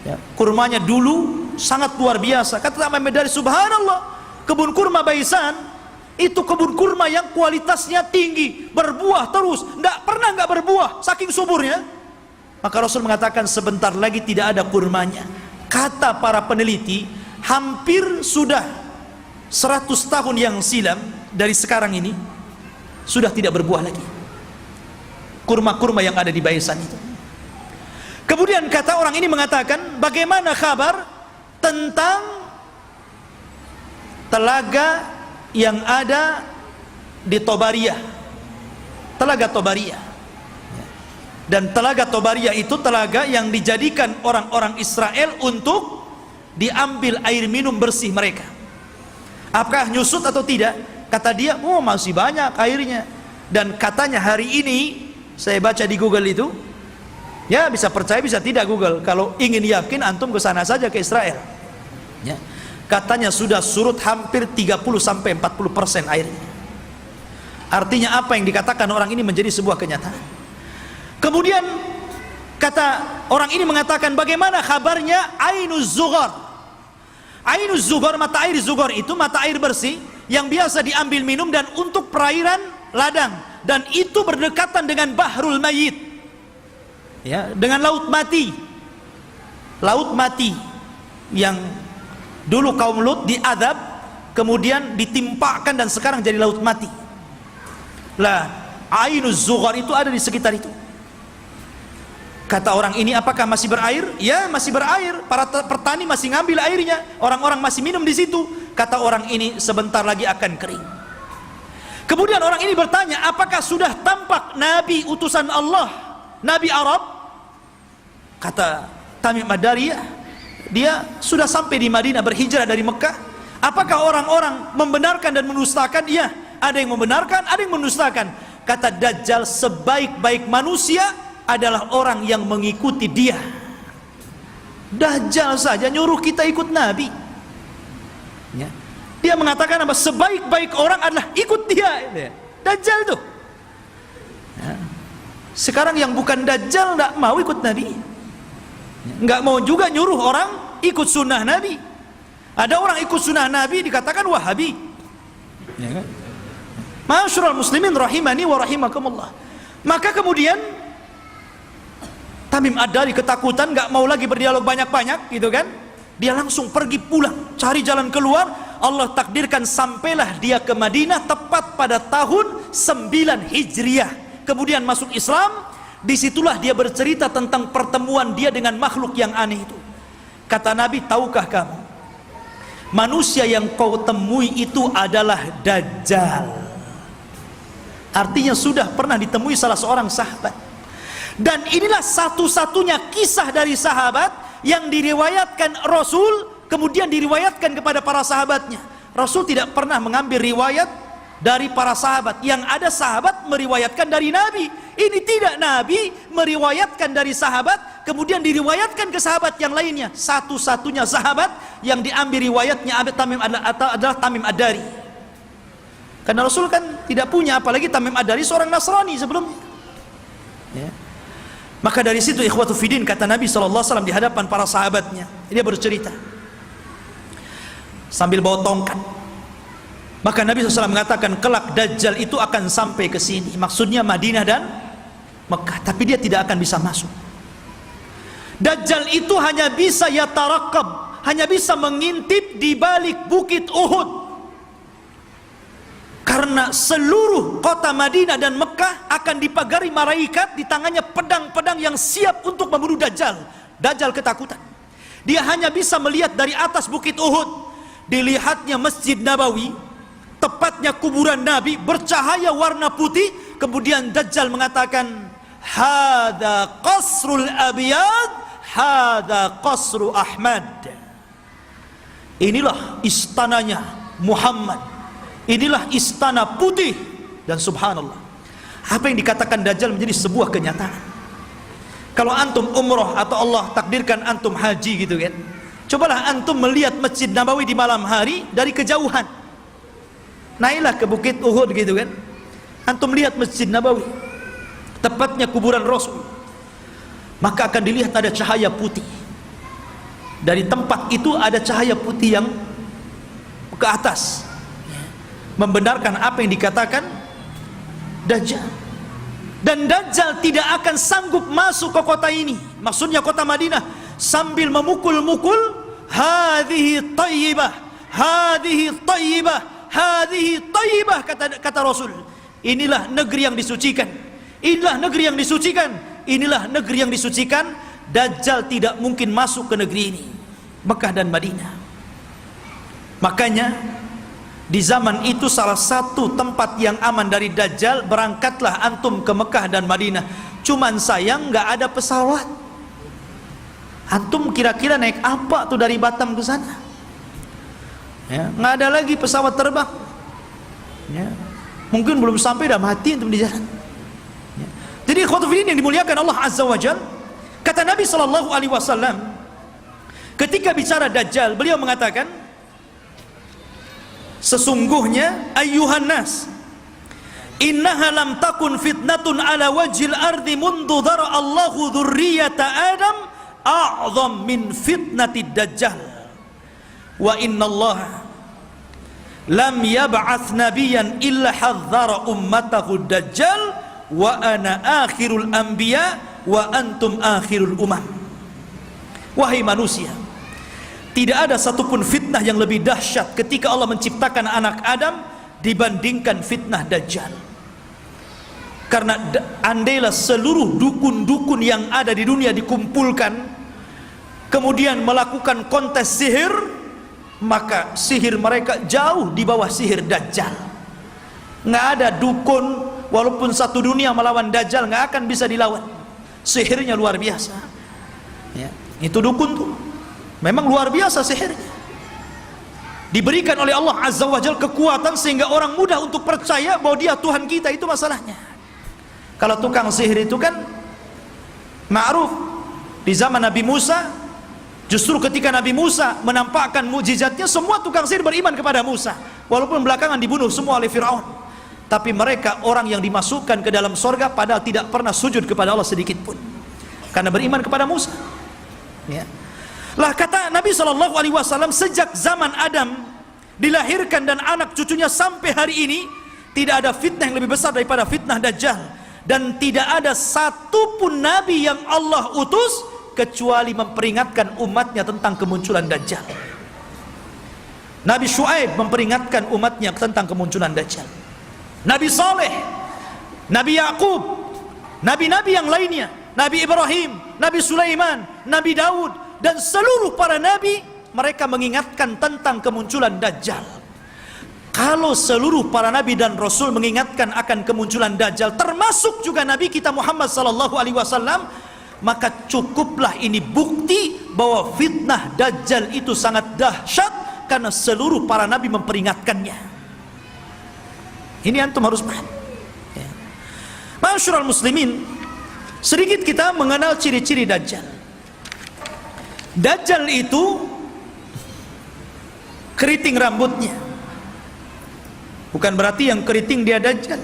ya, kurmanya dulu sangat luar biasa. Kata Tamim Ad-Dari, subhanallah, kebun kurma Baisan itu kebun kurma yang kualitasnya tinggi, berbuah terus, tidak pernah nggak berbuah, saking suburnya. Maka Rasul mengatakan, sebentar lagi tidak ada kurmanya. Kata para peneliti, hampir sudah 100 tahun yang silam dari sekarang ini, sudah tidak berbuah lagi kurma-kurma yang ada di Baisan itu. Kemudian kata orang ini mengatakan, bagaimana kabar tentang telaga yang ada di Tobariyah, telaga Tobariyah. Dan telaga Tobariyah itu telaga yang dijadikan orang-orang Israel untuk diambil air minum bersih mereka. Apakah nyusut atau tidak? Kata dia, oh masih banyak airnya. Dan katanya hari ini, saya baca di Google itu, ya bisa percaya bisa tidak Google, kalau ingin yakin antum ke sana saja, ke Israel, ya. Katanya sudah surut hampir 30-40% airnya. Artinya apa yang dikatakan orang ini menjadi sebuah kenyataan. Kemudian kata orang ini mengatakan, bagaimana kabarnya Ainuz Zughar? Ainuz Zughar, mata air Zughar itu mata air bersih yang biasa diambil minum dan untuk perairan ladang, dan itu berdekatan dengan Bahrul Mayyit, ya, dengan laut mati. Laut mati yang dulu kaum Lut diadab, kemudian ditimpakan dan sekarang jadi laut mati. Lah, Ainuz Zughar itu ada di sekitar itu. Kata orang ini, apakah masih berair? Ya, masih berair. Para petani masih ngambil airnya. Orang-orang masih minum di situ. Kata orang ini, sebentar lagi akan kering. Kemudian orang ini bertanya, apakah sudah tampak Nabi utusan Allah, Nabi Arab? Kata Tamim Ad-Dari, dia sudah sampai di Madinah, berhijrah dari Mekah. Apakah orang-orang membenarkan dan mendustakan? Iya, ada yang membenarkan, ada yang mendustakan. Kata Dajjal, sebaik-baik manusia adalah orang yang mengikuti dia. Dajjal saja nyuruh kita ikut Nabi, ya. Dia mengatakan apa? Sebaik-baik orang adalah ikut dia, ya. Dajjal itu, ya. Sekarang yang bukan Dajjal tidak mau ikut Nabi, nggak mau juga nyuruh orang ikut sunnah Nabi. Ada orang ikut sunnah Nabi dikatakan Wahabi, ya kan? Ma'asyiral muslimin rahimani wa rahimakumullah. Maka kemudian Tamim Ad-Dari ketakutan, nggak mau lagi berdialog banyak-banyak, gitu kan? Dia langsung pergi pulang, cari jalan keluar. Allah takdirkan sampailah dia ke Madinah tepat pada tahun 9 Hijriah. Kemudian masuk Islam. Disitulah dia bercerita tentang pertemuan dia dengan makhluk yang aneh itu. Kata Nabi, tahukah kamu, manusia yang kau temui itu adalah Dajjal. Artinya sudah pernah ditemui salah seorang sahabat. Dan inilah satu-satunya kisah dari sahabat yang diriwayatkan Rasul, kemudian diriwayatkan kepada para sahabatnya. Rasul tidak pernah mengambil riwayat dari para sahabat. Yang ada sahabat meriwayatkan dari Nabi. Ini tidak, Nabi meriwayatkan dari sahabat, kemudian diriwayatkan ke sahabat yang lainnya. Satu-satunya sahabat yang diambil riwayatnya adalah Tamim Ad-Dari. Karena Rasul kan tidak punya, apalagi Tamim Ad-Dari seorang Nasrani sebelumnya, ya. Maka dari situ ikhwatu fiddin, kata Nabi SAW di hadapan para sahabatnya, dia bercerita sambil bawa tongkat. Maka Nabi SAW mengatakan, kelak Dajjal itu akan sampai ke sini, maksudnya Madinah dan Mekah, tapi dia tidak akan bisa masuk. Dajjal itu hanya bisa yatarakab, hanya bisa mengintip di balik bukit Uhud. Karena seluruh kota Madinah dan Mekah akan dipagari malaikat, di tangannya pedang-pedang yang siap untuk membunuh Dajjal. Dajjal ketakutan. Dia hanya bisa melihat dari atas bukit Uhud. Dilihatnya Masjid Nabawi, tepatnya kuburan Nabi, bercahaya warna putih. Kemudian Dajjal mengatakan, hada qasrul abiyad, hada qasru Ahmad. Inilah istananya Muhammad, inilah istana putih. Dan subhanallah, apa yang dikatakan Dajjal menjadi sebuah kenyataan. Kalau antum umroh atau Allah takdirkan antum haji, gitu kan, cobalah antum melihat Masjid Nabawi di malam hari dari kejauhan. Naiklah ke bukit Uhud, gitu kan, antum lihat Masjid Nabawi, tepatnya kuburan Rasul, maka akan dilihat ada cahaya putih. Dari tempat itu ada cahaya putih yang ke atas, membenarkan apa yang dikatakan Dajjal. Dan Dajjal tidak akan sanggup masuk ke kota ini, maksudnya kota Madinah, sambil memukul-mukul, hadhihi tayyibah, hadhihi tayyibah, hadhihi tayyibah, kata Rasul. Inilah negeri yang disucikan, inilah negeri yang disucikan, inilah negeri yang disucikan. Dajjal tidak mungkin masuk ke negeri ini, Mekah dan Madinah. Makanya di zaman itu salah satu tempat yang aman dari Dajjal, berangkatlah antum ke Mekah dan Madinah. Cuman sayang nggak ada pesawat. Antum kira-kira naik apa tuh dari Batam ke sana? Ya, nggak ada lagi pesawat terbang. Ya, mungkin belum sampai dah mati antum di jalan. Ya. Jadi ikhwatu fillah yang dimuliakan Allah Azza wa Jalla, kata Nabi SAW ketika bicara Dajjal, beliau mengatakan, sesungguhnya ayyuhan nas, innaha lam takun fitnatun ala wajhil ardi mundu dhara Allahu dzurriyyata Adam a'zam min fitnatid Dajjal, wa inna Allah lam yab'ats nabiyyan illa hadzara ummatahu Dajjal wa ana akhirul anbiya wa antum akhirul umam. Wahai manusia, tidak ada satupun fitnah yang lebih dahsyat ketika Allah menciptakan anak Adam dibandingkan fitnah Dajjal. Karena andailah seluruh dukun-dukun yang ada di dunia dikumpulkan, kemudian melakukan kontes sihir, maka sihir mereka jauh di bawah sihir Dajjal. Nggak ada dukun, walaupun satu dunia melawan Dajjal, nggak akan bisa dilawan. Sihirnya luar biasa, ya, itu dukun tuh memang luar biasa sihirnya. Diberikan oleh Allah Azza wa Jalla kekuatan sehingga orang mudah untuk percaya bahwa dia Tuhan kita. Itu masalahnya. Kalau tukang sihir itu kan ma'ruf di zaman Nabi Musa. Justru ketika Nabi Musa menampakkan mukjizatnya, semua tukang sihir beriman kepada Musa, walaupun belakangan dibunuh semua oleh Fir'aun. tapi mereka orang yang dimasukkan ke dalam sorga padahal tidak pernah sujud kepada Allah sedikit pun, karena beriman kepada Musa. Ya. Lah kata Nabi SAW, sejak zaman Adam dilahirkan dan anak cucunya sampai hari ini, tidak ada fitnah yang lebih besar daripada fitnah Dajjal. Dan tidak ada satupun Nabi yang Allah utus kecuali memperingatkan umatnya tentang kemunculan Dajjal. Nabi Syuaib memperingatkan umatnya tentang kemunculan Dajjal. Nabi Saleh, Nabi Yakub, Nabi-Nabi yang lainnya, Nabi Ibrahim, Nabi Sulaiman, Nabi Daud, dan seluruh para Nabi, mereka mengingatkan tentang kemunculan Dajjal. Kalau seluruh para Nabi dan Rasul mengingatkan akan kemunculan Dajjal, termasuk juga Nabi kita Muhammad SAW, maka cukuplah ini bukti bahwa fitnah Dajjal itu sangat dahsyat, karena seluruh para Nabi memperingatkannya. Ini antum harus paham. Ya. Ma'asyiral muslimin, sedikit kita mengenal ciri-ciri Dajjal. Dajjal itu keriting rambutnya. Bukan berarti yang keriting dia Dajjal.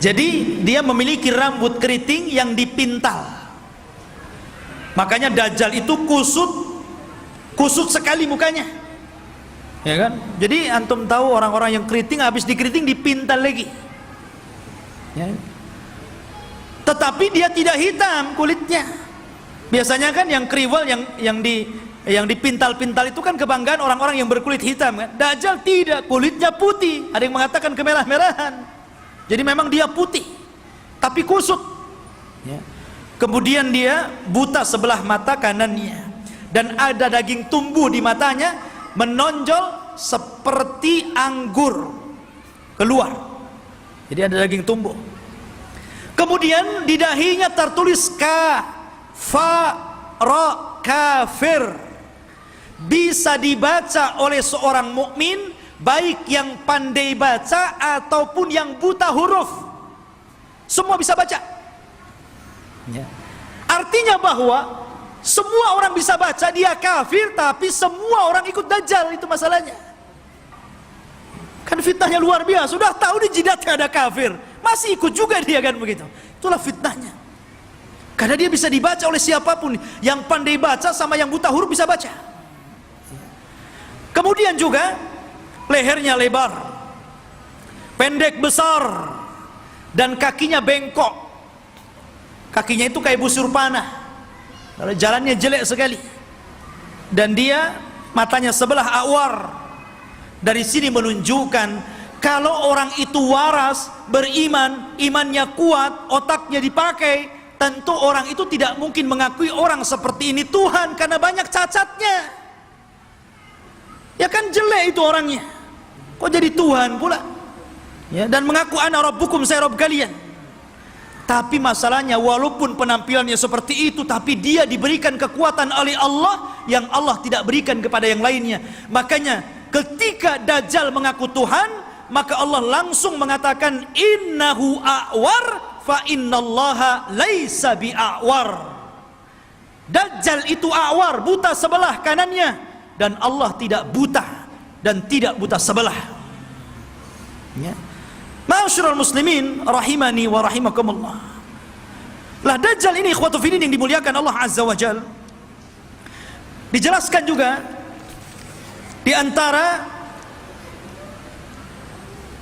Jadi dia memiliki rambut keriting yang dipintal. Makanya Dajjal itu kusut sekali mukanya. Ya kan? Jadi antum tahu orang-orang yang keriting, habis dikeriting dipintal lagi. Ya. Tetapi dia tidak hitam kulitnya. Biasanya kan yang kriwal yang dipintal-pintal itu kan kebanggaan orang-orang yang berkulit hitam kan. Dajjal tidak, kulitnya putih. Ada yang mengatakan kemerah-merahan. Jadi memang dia putih, tapi kusut. Ya. Kemudian dia buta sebelah mata kanannya, dan ada daging tumbuh di matanya, menonjol seperti anggur keluar. Jadi ada daging tumbuh. Kemudian di dahinya tertulis kafir. Bisa dibaca oleh seorang mukmin, baik yang pandai baca ataupun yang buta huruf, semua bisa baca. Ya. Artinya bahwa semua orang bisa baca, dia kafir, tapi semua orang ikut Dajjal, itu masalahnya. Kan fitnahnya luar biasa. Sudah tahu di jidatnya ada kafir, masih ikut juga dia kan begitu. Itulah fitnahnya. Karena dia bisa dibaca oleh siapapun, yang pandai baca sama yang buta huruf bisa baca. Kemudian juga lehernya lebar, pendek besar, dan kakinya bengkok. Kakinya itu kayak busur panah, jalannya jelek sekali. Dan dia matanya sebelah awar. Dari sini menunjukkan kalau orang itu waras, beriman, imannya kuat, otaknya dipakai, tentu orang itu tidak mungkin mengakui orang seperti ini Tuhan, karena banyak cacatnya. Ya kan jelek itu orangnya, kok jadi Tuhan pula? Ya, dan mengaku ana rabbukum, saya Rabb kalian. Tapi masalahnya walaupun penampilannya seperti itu, tapi dia diberikan kekuatan oleh Allah yang Allah tidak berikan kepada yang lainnya. Makanya ketika Dajjal mengaku Tuhan, maka Allah langsung mengatakan innahu a'war fa innallaha laisa bi'a'war. Dajjal itu a'war, buta sebelah kanannya, dan Allah tidak buta dan tidak buta sebelah. Ya. Ma'asyiral muslimin rahimani wa rahimakumullah. Lah Dajjal ini ikhwatu fillah yang dimuliakan Allah Azza wa Jalla, dijelaskan juga di antara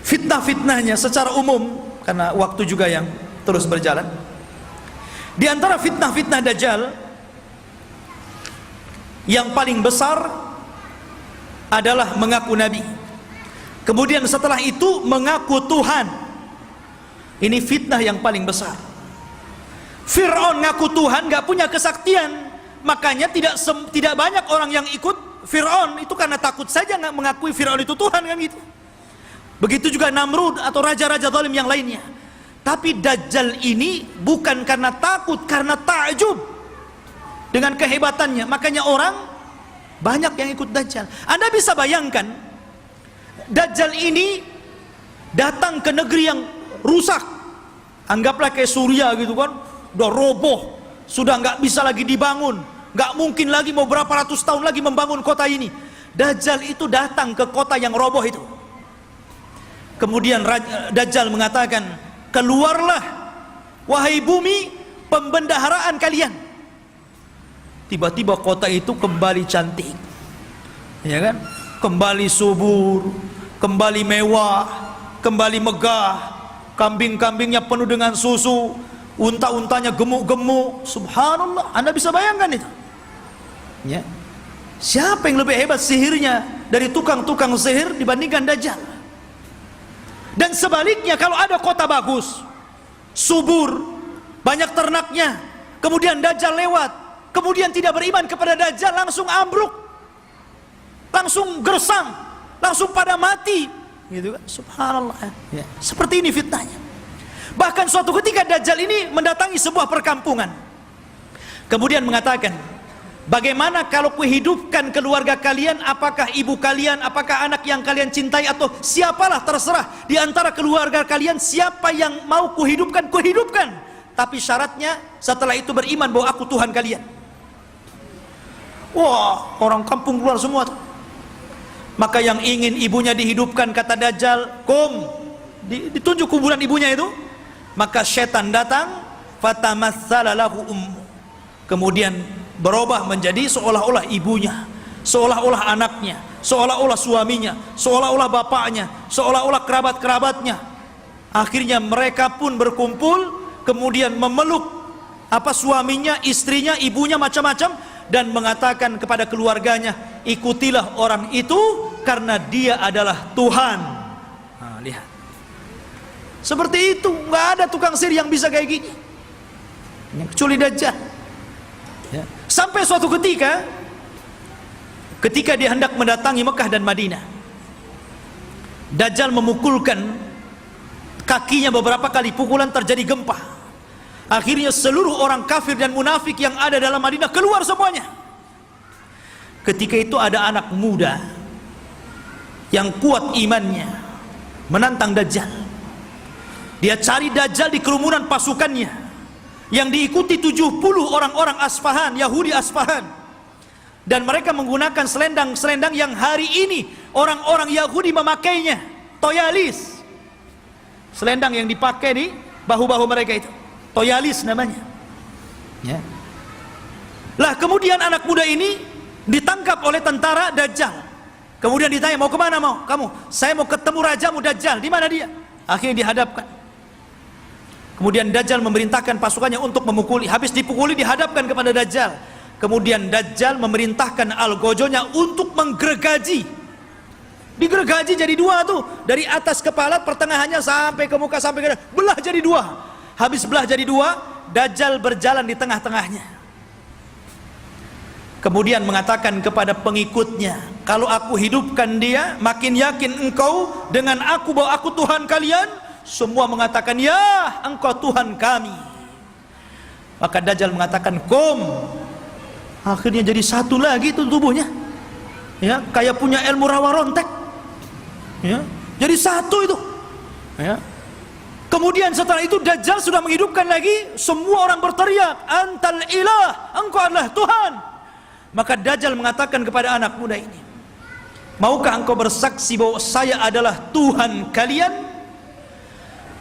fitnah-fitnahnya secara umum, karena waktu juga yang terus berjalan. Di antara fitnah-fitnah Dajjal yang paling besar adalah mengaku nabi. Kemudian setelah itu mengaku Tuhan. Ini fitnah yang paling besar. Fir'aun ngaku Tuhan, gak punya kesaktian, makanya tidak banyak orang yang ikut Fir'aun itu karena takut saja nggak mengakui Fir'aun itu Tuhan kan gitu. Begitu juga Namrud atau raja-raja zalim yang lainnya. Tapi Dajjal ini bukan karena takut, karena takjub dengan kehebatannya. Makanya orang banyak yang ikut Dajjal. Anda bisa bayangkan, Dajjal ini datang ke negeri yang rusak, anggaplah kayak Suriah gitu kan, udah roboh, sudah nggak bisa lagi dibangun, nggak mungkin lagi mau berapa ratus tahun lagi membangun kota ini. Dajjal itu datang ke kota yang roboh itu. Kemudian Dajjal mengatakan, keluarlah wahai bumi pembendaharaan kalian. Tiba-tiba kota itu kembali cantik, ya kan? Kembali subur, kembali mewah, kembali megah. Kambing-kambingnya penuh dengan susu, unta-untanya gemuk-gemuk. Subhanallah, Anda bisa bayangkan itu, ya. Siapa yang lebih hebat sihirnya dari tukang-tukang sihir dibandingkan Dajjal? Dan sebaliknya, kalau ada kota bagus, subur, banyak ternaknya, kemudian Dajjal lewat, kemudian tidak beriman kepada Dajjal, langsung ambruk, langsung gersang, langsung pada mati, gitu kan? Subhanallah, ya. Seperti ini fitnahnya. Bahkan suatu ketika Dajjal ini mendatangi sebuah perkampungan, kemudian mengatakan, bagaimana kalau kuhidupkan keluarga kalian? Apakah ibu kalian, apakah anak yang kalian cintai, atau siapalah terserah di antara keluarga kalian, siapa yang mau kuhidupkan, kuhidupkan. Tapi syaratnya setelah itu beriman bahwa aku Tuhan kalian. Wah, orang kampung keluar semua tuh. Maka yang ingin ibunya dihidupkan, kata Dajjal, ditunjuk kuburan ibunya itu. Maka setan datang, fatamatsala lahu ummu. Kemudian berubah menjadi seolah-olah ibunya, seolah-olah anaknya, seolah-olah suaminya, seolah-olah bapaknya, seolah-olah kerabat-kerabatnya. Akhirnya mereka pun berkumpul, kemudian memeluk suaminya, istrinya, ibunya, macam-macam, dan mengatakan kepada keluarganya, ikutilah orang itu karena dia adalah Tuhan. Nah, lihat, seperti itu. Nggak ada tukang sihir yang bisa kayak gini, kecuali Dajjal, ya. Sampai suatu ketika dia hendak mendatangi Mekah dan Madinah, Dajjal memukulkan kakinya beberapa kali, pukulan terjadi gempa. Akhirnya seluruh orang kafir dan munafik yang ada dalam Madinah keluar semuanya. Ketika itu ada anak muda yang kuat imannya menantang Dajjal. Dia cari Dajjal di kerumunan pasukannya yang diikuti 70 orang-orang Asfahan, Yahudi Asfahan. Dan mereka menggunakan selendang-selendang yang hari ini orang-orang Yahudi memakainya, toyalis. Selendang yang dipakai di bahu-bahu mereka itu, toyalis namanya, ya. Lah kemudian anak muda ini ditangkap oleh tentara Dajjal. Kemudian ditanya, mau kemana mau kamu? Saya mau ketemu rajamu Dajjal. Di mana dia? Akhirnya dihadapkan. Kemudian Dajjal memerintahkan pasukannya untuk memukuli. Habis dipukuli dihadapkan kepada Dajjal. Kemudian Dajjal memerintahkan algojonya untuk menggergaji. Digergaji jadi dua tuh, dari atas kepala pertengahannya sampai ke muka, sampai ke belah jadi dua. Habis belah jadi dua, Dajjal berjalan di tengah-tengahnya. Kemudian mengatakan kepada pengikutnya, kalau aku hidupkan dia, makin yakin engkau dengan aku bahwa aku Tuhan kalian. Semua mengatakan, ya engkau Tuhan kami. Maka Dajjal mengatakan, kum. Akhirnya jadi satu lagi itu tubuhnya, ya, kayak punya ilmu rawa rontek, ya, jadi satu itu, ya. Kemudian setelah itu Dajjal sudah menghidupkan lagi, semua orang berteriak, antal ilah, engkau adalah Tuhan. Maka Dajjal mengatakan kepada anak muda ini, maukah engkau bersaksi bahwa saya adalah Tuhan kalian?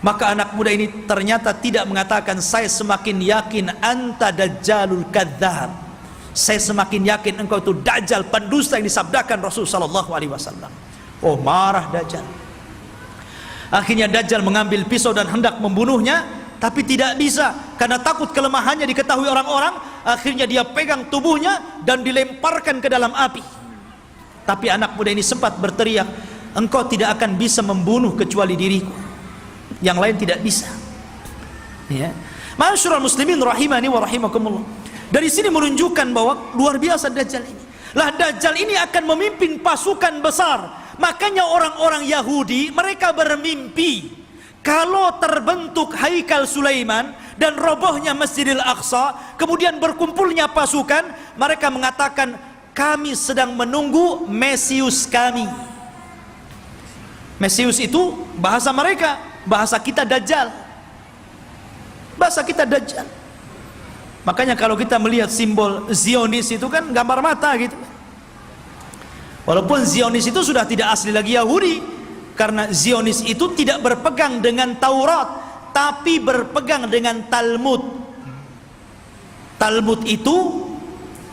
Maka anak muda ini ternyata tidak mengatakan, saya semakin yakin anta dajjalul kadzdzab, saya semakin yakin engkau itu Dajjal, pendusta yang disabdakan Rasul sallallahu alaihi wasallam. Oh, marah Dajjal. Akhirnya Dajjal mengambil pisau dan hendak membunuhnya, tapi tidak bisa karena takut kelemahannya diketahui orang-orang. Akhirnya dia pegang tubuhnya dan dilemparkan ke dalam api. Tapi anak muda ini sempat berteriak, engkau tidak akan bisa membunuh kecuali diriku, yang lain tidak bisa, ya. Ma'asyiral muslimin rahimani wa rahimakumullah. Dari sini menunjukkan bahwa luar biasa Dajjal ini. Lah Dajjal ini akan memimpin pasukan besar. Makanya orang-orang Yahudi mereka bermimpi kalau terbentuk Haikal Sulaiman dan robohnya Masjidil Aqsa, kemudian berkumpulnya pasukan, mereka mengatakan, kami sedang menunggu Mesius kami. Mesius itu bahasa mereka, bahasa kita Dajjal. Bahasa kita Dajjal. Makanya kalau kita melihat simbol Zionis itu kan gambar mata gitu. Walaupun Zionis itu sudah tidak asli lagi Yahudi, Karena Zionis itu tidak berpegang dengan Taurat, tapi berpegang dengan Talmud. Talmud itu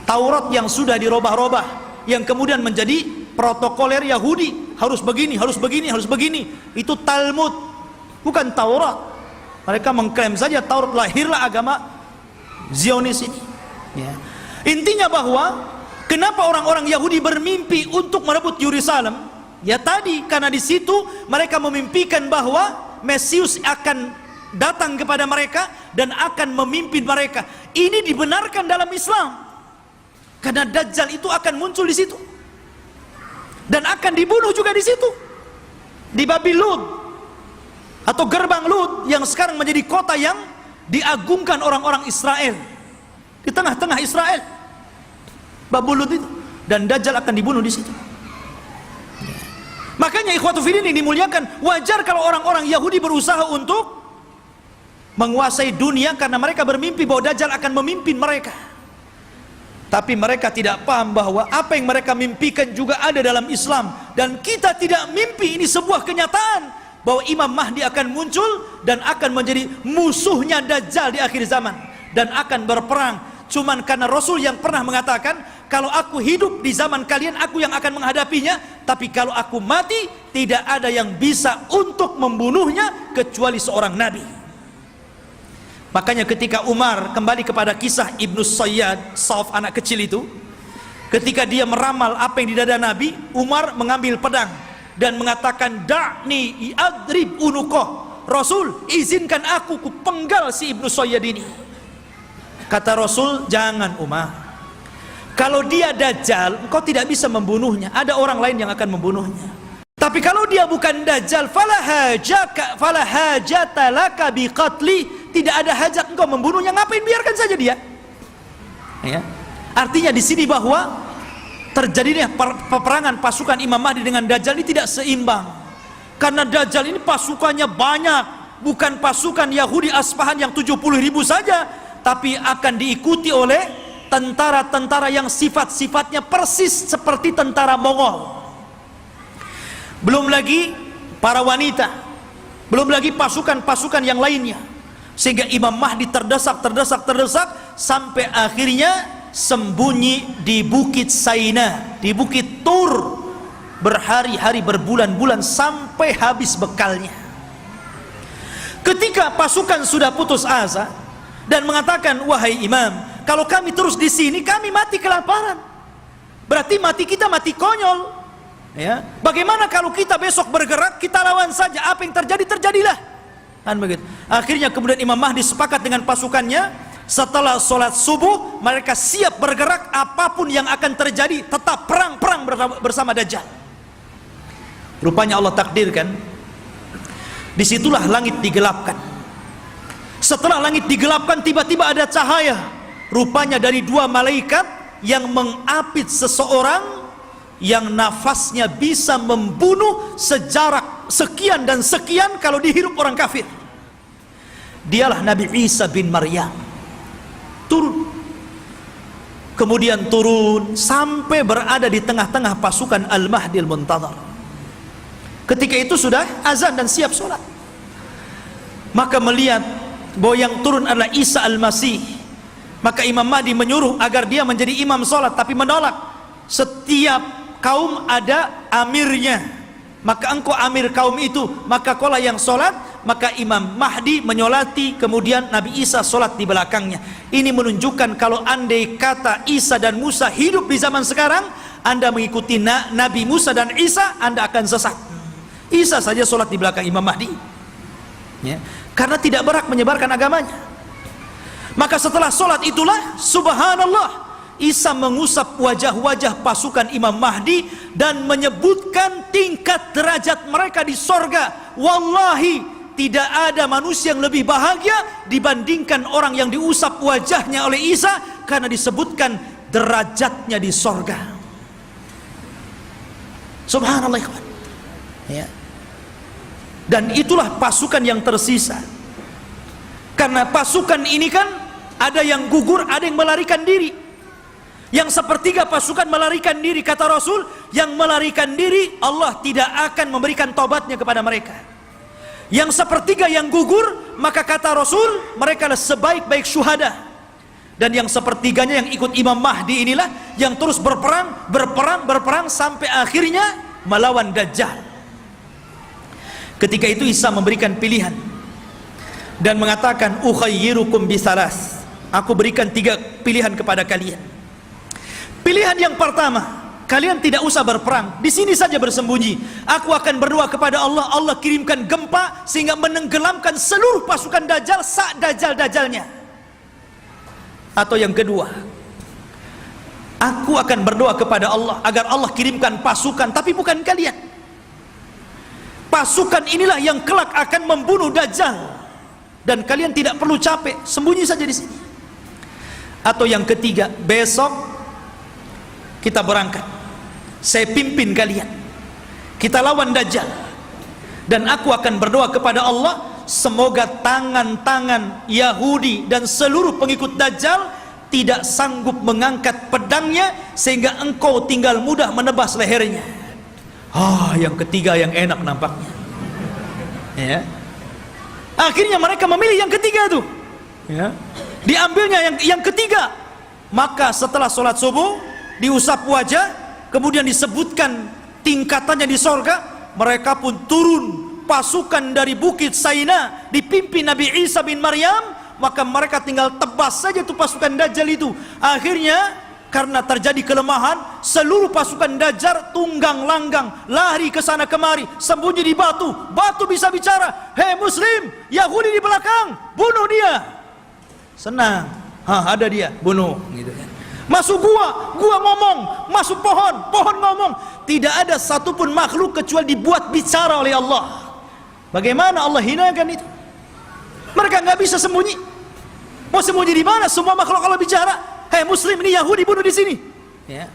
Taurat yang sudah dirobah-robah, yang kemudian menjadi protokoler Yahudi, harus begini, harus begini, harus begini. Itu Talmud, bukan Taurat. Mereka mengklaim saja Taurat, lahirlah agama Zionis ini. Ya. Intinya bahwa kenapa orang-orang Yahudi bermimpi untuk merebut Yerusalem? Ya tadi, karena di situ mereka memimpikan bahwa Mesius akan datang kepada mereka dan akan memimpin mereka. Ini dibenarkan dalam Islam, karena Dajjal itu akan muncul di situ dan akan dibunuh juga di situ, di Babil Lud atau gerbang Lud yang sekarang menjadi kota yang diagungkan orang-orang Israel, di tengah-tengah Israel, Babil Lud itu, dan Dajjal akan dibunuh di situ. Makanya ikhwatu fillah ini dimuliakan, wajar kalau orang-orang Yahudi berusaha untuk menguasai dunia karena mereka bermimpi bahwa Dajjal akan memimpin mereka. Tapi mereka tidak paham bahwa apa yang mereka mimpikan juga ada dalam Islam, dan kita tidak mimpi, ini sebuah kenyataan bahwa Imam Mahdi akan muncul dan akan menjadi musuhnya Dajjal di akhir zaman dan akan berperang. Cuman karena Rasul yang pernah mengatakan, kalau aku hidup di zaman kalian, aku yang akan menghadapinya, tapi kalau aku mati, tidak ada yang bisa untuk membunuhnya kecuali seorang nabi. Makanya ketika Umar, kembali kepada kisah Ibnu Sayyad, Sauf anak kecil itu, ketika dia meramal apa yang di dada Nabi, Umar mengambil pedang dan mengatakan, da'ni adrib unukoh, Rasul izinkan aku penggal si Ibnu Sayyad ini. Kata Rasul, jangan Umar, kalau dia Dajjal engkau tidak bisa membunuhnya, ada orang lain yang akan membunuhnya. Tapi kalau dia bukan Dajjal, fala hajata laka biqatli, tidak ada hajat engkau membunuhnya, ngapain, biarkan saja dia. Ya. Artinya di sini bahwa terjadinya peperangan pasukan Imam Mahdi dengan Dajjal ini tidak seimbang, karena Dajjal ini pasukannya banyak, bukan pasukan Yahudi Aspahan yang 70.000 saja, tapi akan diikuti oleh tentara-tentara yang sifat-sifatnya persis seperti tentara Mongol. Belum lagi para wanita, belum lagi pasukan-pasukan yang lainnya, sehingga Imam Mahdi terdesak sampai akhirnya sembunyi di Bukit Saina, di Bukit Tur, berhari-hari, berbulan-bulan sampai habis bekalnya. Ketika pasukan sudah putus asa dan mengatakan, wahai imam, kalau kami terus di sini kami mati kelaparan, berarti mati kita mati konyol. Ya, bagaimana kalau kita besok bergerak, kita lawan saja, apa yang terjadi terjadilah, kan begitu. Akhirnya kemudian Imam Mahdi sepakat dengan pasukannya, setelah sholat subuh mereka siap bergerak, apapun yang akan terjadi tetap perang bersama Dajjal. Rupanya Allah takdirkan, disitulah langit digelapkan. Setelah langit digelapkan, tiba-tiba ada cahaya, rupanya dari dua malaikat yang mengapit seseorang yang nafasnya bisa membunuh sejarak sekian dan sekian kalau dihirup orang kafir. Dialah Nabi Isa bin Maryam. Turun, kemudian turun sampai berada di tengah-tengah pasukan Al-Mahdi Al-Muntadhar. Ketika itu sudah azan dan siap sholat, maka melihat bahwa yang turun adalah Isa Al-Masih. Maka Imam Mahdi menyuruh agar dia menjadi imam sholat, tapi menolak. Setiap kaum ada amirnya, maka engkau amir kaum itu, maka kaulah yang sholat. Maka Imam Mahdi menyolati, kemudian Nabi Isa sholat di belakangnya. Ini menunjukkan kalau andai kata Isa dan Musa hidup di zaman sekarang, Anda mengikuti Nabi Musa dan Isa, Anda akan sesat. Isa saja sholat di belakang Imam Mahdi, ya, karena tidak berhak menyebarkan agamanya. Maka setelah sholat itulah, subhanallah, Isa mengusap wajah-wajah pasukan Imam Mahdi dan menyebutkan tingkat derajat mereka di sorga. Wallahi, tidak ada manusia yang lebih bahagia dibandingkan orang yang diusap wajahnya oleh Isa, karena disebutkan derajatnya di sorga. Subhanallah, ya. Dan itulah pasukan yang tersisa, karena pasukan ini kan ada yang gugur, ada yang melarikan diri. Yang sepertiga pasukan melarikan diri, kata Rasul, yang melarikan diri Allah tidak akan memberikan tobatnya kepada mereka. Yang sepertiga yang gugur, maka kata Rasul, mereka adalah sebaik-baik syuhada. Dan yang sepertiganya yang ikut Imam Mahdi inilah yang terus berperang sampai akhirnya melawan Dajjal. Ketika itu Isa memberikan pilihan dan mengatakan, ukhayyirukum bisalas, aku berikan 3 pilihan kepada kalian. Pilihan yang pertama, kalian tidak usah berperang, di sini saja bersembunyi. Aku akan berdoa kepada Allah, Allah kirimkan gempa sehingga menenggelamkan seluruh pasukan Dajjal Dajjal-Dajjalnya. Atau yang kedua, aku akan berdoa kepada Allah agar Allah kirimkan pasukan, tapi bukan kalian. Pasukan inilah yang kelak akan membunuh Dajjal, dan kalian tidak perlu capek, sembunyi saja di sini. Atau yang ketiga, besok kita berangkat, saya pimpin kalian, kita lawan Dajjal, dan aku akan berdoa kepada Allah, semoga tangan-tangan Yahudi dan seluruh pengikut Dajjal tidak sanggup mengangkat pedangnya sehingga engkau tinggal mudah menebas lehernya. Yang ketiga yang enak nampaknya, ya. Akhirnya mereka memilih yang ketiga itu, ya. Diambilnya yang ketiga. Maka setelah sholat subuh diusap wajah, kemudian disebutkan tingkatannya di sorga, mereka pun turun pasukan dari bukit Saina dipimpin Nabi Isa bin Maryam. Maka mereka tinggal tebas saja tuh pasukan Dajjal itu. Akhirnya karena terjadi kelemahan, seluruh pasukan Dajjal tunggang langgang, lari ke sana kemari, sembunyi di batu. Batu bisa bicara, hei Muslim, Yahudi di belakang, bunuh dia. Senang, ada dia, bunuh, gitu kan. Masuk gua ngomong, masuk pohon ngomong. Tidak ada satupun makhluk kecuali dibuat bicara oleh Allah. Bagaimana Allah hinakan itu? Mereka nggak bisa sembunyi. Mau sembunyi di mana? Semua makhluk Allah bicara. Hei Muslim, ini Yahudi, bunuh di sini. Ya.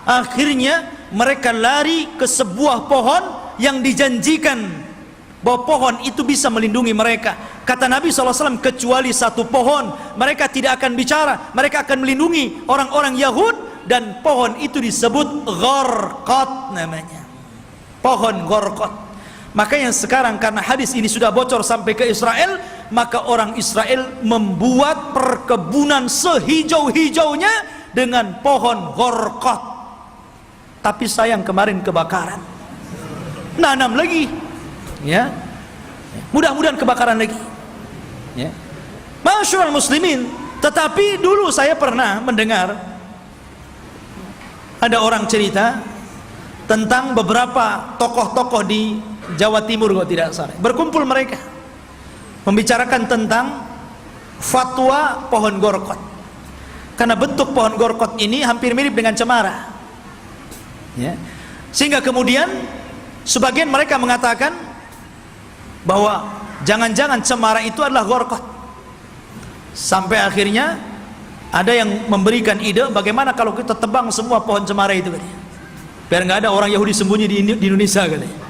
Akhirnya mereka lari ke sebuah pohon yang dijanjikan bahwa pohon itu bisa melindungi mereka. Kata Nabi SAW, kecuali satu pohon mereka tidak akan bicara, mereka akan melindungi orang-orang Yahud, dan pohon itu disebut Gharqad namanya, pohon Gharqad. Makanya sekarang karena hadis ini sudah bocor sampai ke Israel, maka orang Israel membuat perkebunan sehijau-hijaunya dengan pohon Gharqad. Tapi sayang kemarin kebakaran, nanam lagi, ya. Mudah-mudahan kebakaran lagi, ya. Masyaallah muslimin. Tetapi dulu saya pernah mendengar ada orang cerita tentang beberapa tokoh-tokoh di Jawa Timur kalau tidak salah. Berkumpul mereka membicarakan tentang fatwa pohon Gharqad. Karena bentuk pohon Gharqad ini hampir mirip dengan cemara, ya. Sehingga kemudian sebagian mereka mengatakan bahwa jangan-jangan cemara itu adalah Gharqad. Sampai akhirnya ada yang memberikan ide, bagaimana kalau kita tebang semua pohon cemara itu, katanya, biar nggak ada orang Yahudi sembunyi di Indonesia, katanya.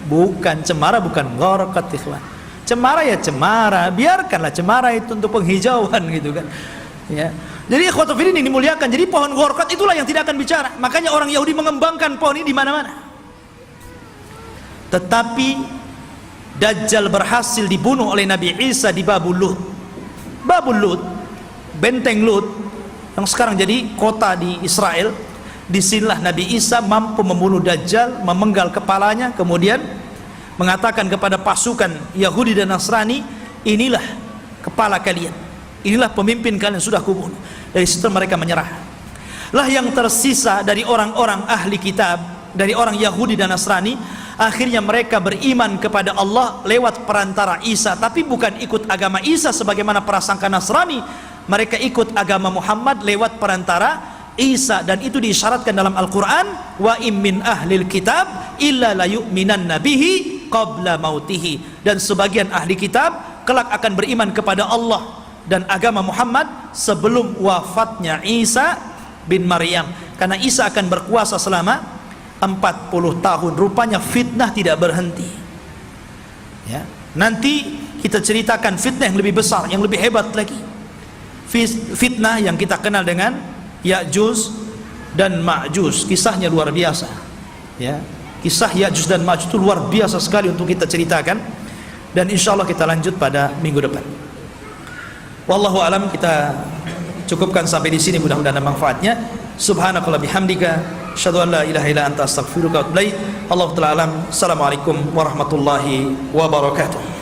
Bukan cemara, bukan Gharqad, ikhwan. Cemara ya cemara, biarkanlah cemara itu untuk penghijauan, gitu kan, ya. Jadi ikhwatu fillah ini dimuliakan. Jadi pohon Gharqad itulah yang tidak akan bicara. Makanya orang Yahudi mengembangkan pohon ini di mana-mana. Tetapi Dajjal berhasil dibunuh oleh Nabi Isa di Babul Lut. Babul Lut, benteng Lut yang sekarang jadi kota di Israel. Disinilah Nabi Isa mampu membunuh Dajjal, memenggal kepalanya, kemudian mengatakan kepada pasukan Yahudi dan Nasrani, inilah kepala kalian, inilah pemimpin kalian, sudah kubunuh. Dari situ mereka menyerah. Lah yang tersisa dari orang-orang ahli kitab, dari orang Yahudi dan Nasrani, akhirnya mereka beriman kepada Allah lewat perantara Isa, tapi bukan ikut agama Isa sebagaimana prasangka Nasrani. Mereka ikut agama Muhammad lewat perantara Isa, dan itu diisyaratkan dalam Al-Quran, wa im min ahlil kitab illa la yu'minan nabihi qabla mautihi. Dan sebagian ahli kitab kelak akan beriman kepada Allah dan agama Muhammad sebelum wafatnya Isa bin Maryam, karena Isa akan berkuasa selama 40 tahun. Rupanya fitnah tidak berhenti, ya. Nanti kita ceritakan fitnah yang lebih besar, yang lebih hebat lagi, fitnah yang kita kenal dengan Ya'juj dan Ma'juj. Kisahnya luar biasa, ya. Kisah Ya'juj dan Ma'juj itu luar biasa sekali untuk kita ceritakan, dan insyaallah kita lanjut pada minggu depan. Wallahu alam, kita cukupkan sampai di sini, mudah-mudahan ada manfaatnya. Subhanakallah bihamdika, asyhadu an la ilaha illa anta astaghfiruka wa atubu ilaik. Allahu ta'ala alam. Assalamualaikum warahmatullahi wabarakatuh.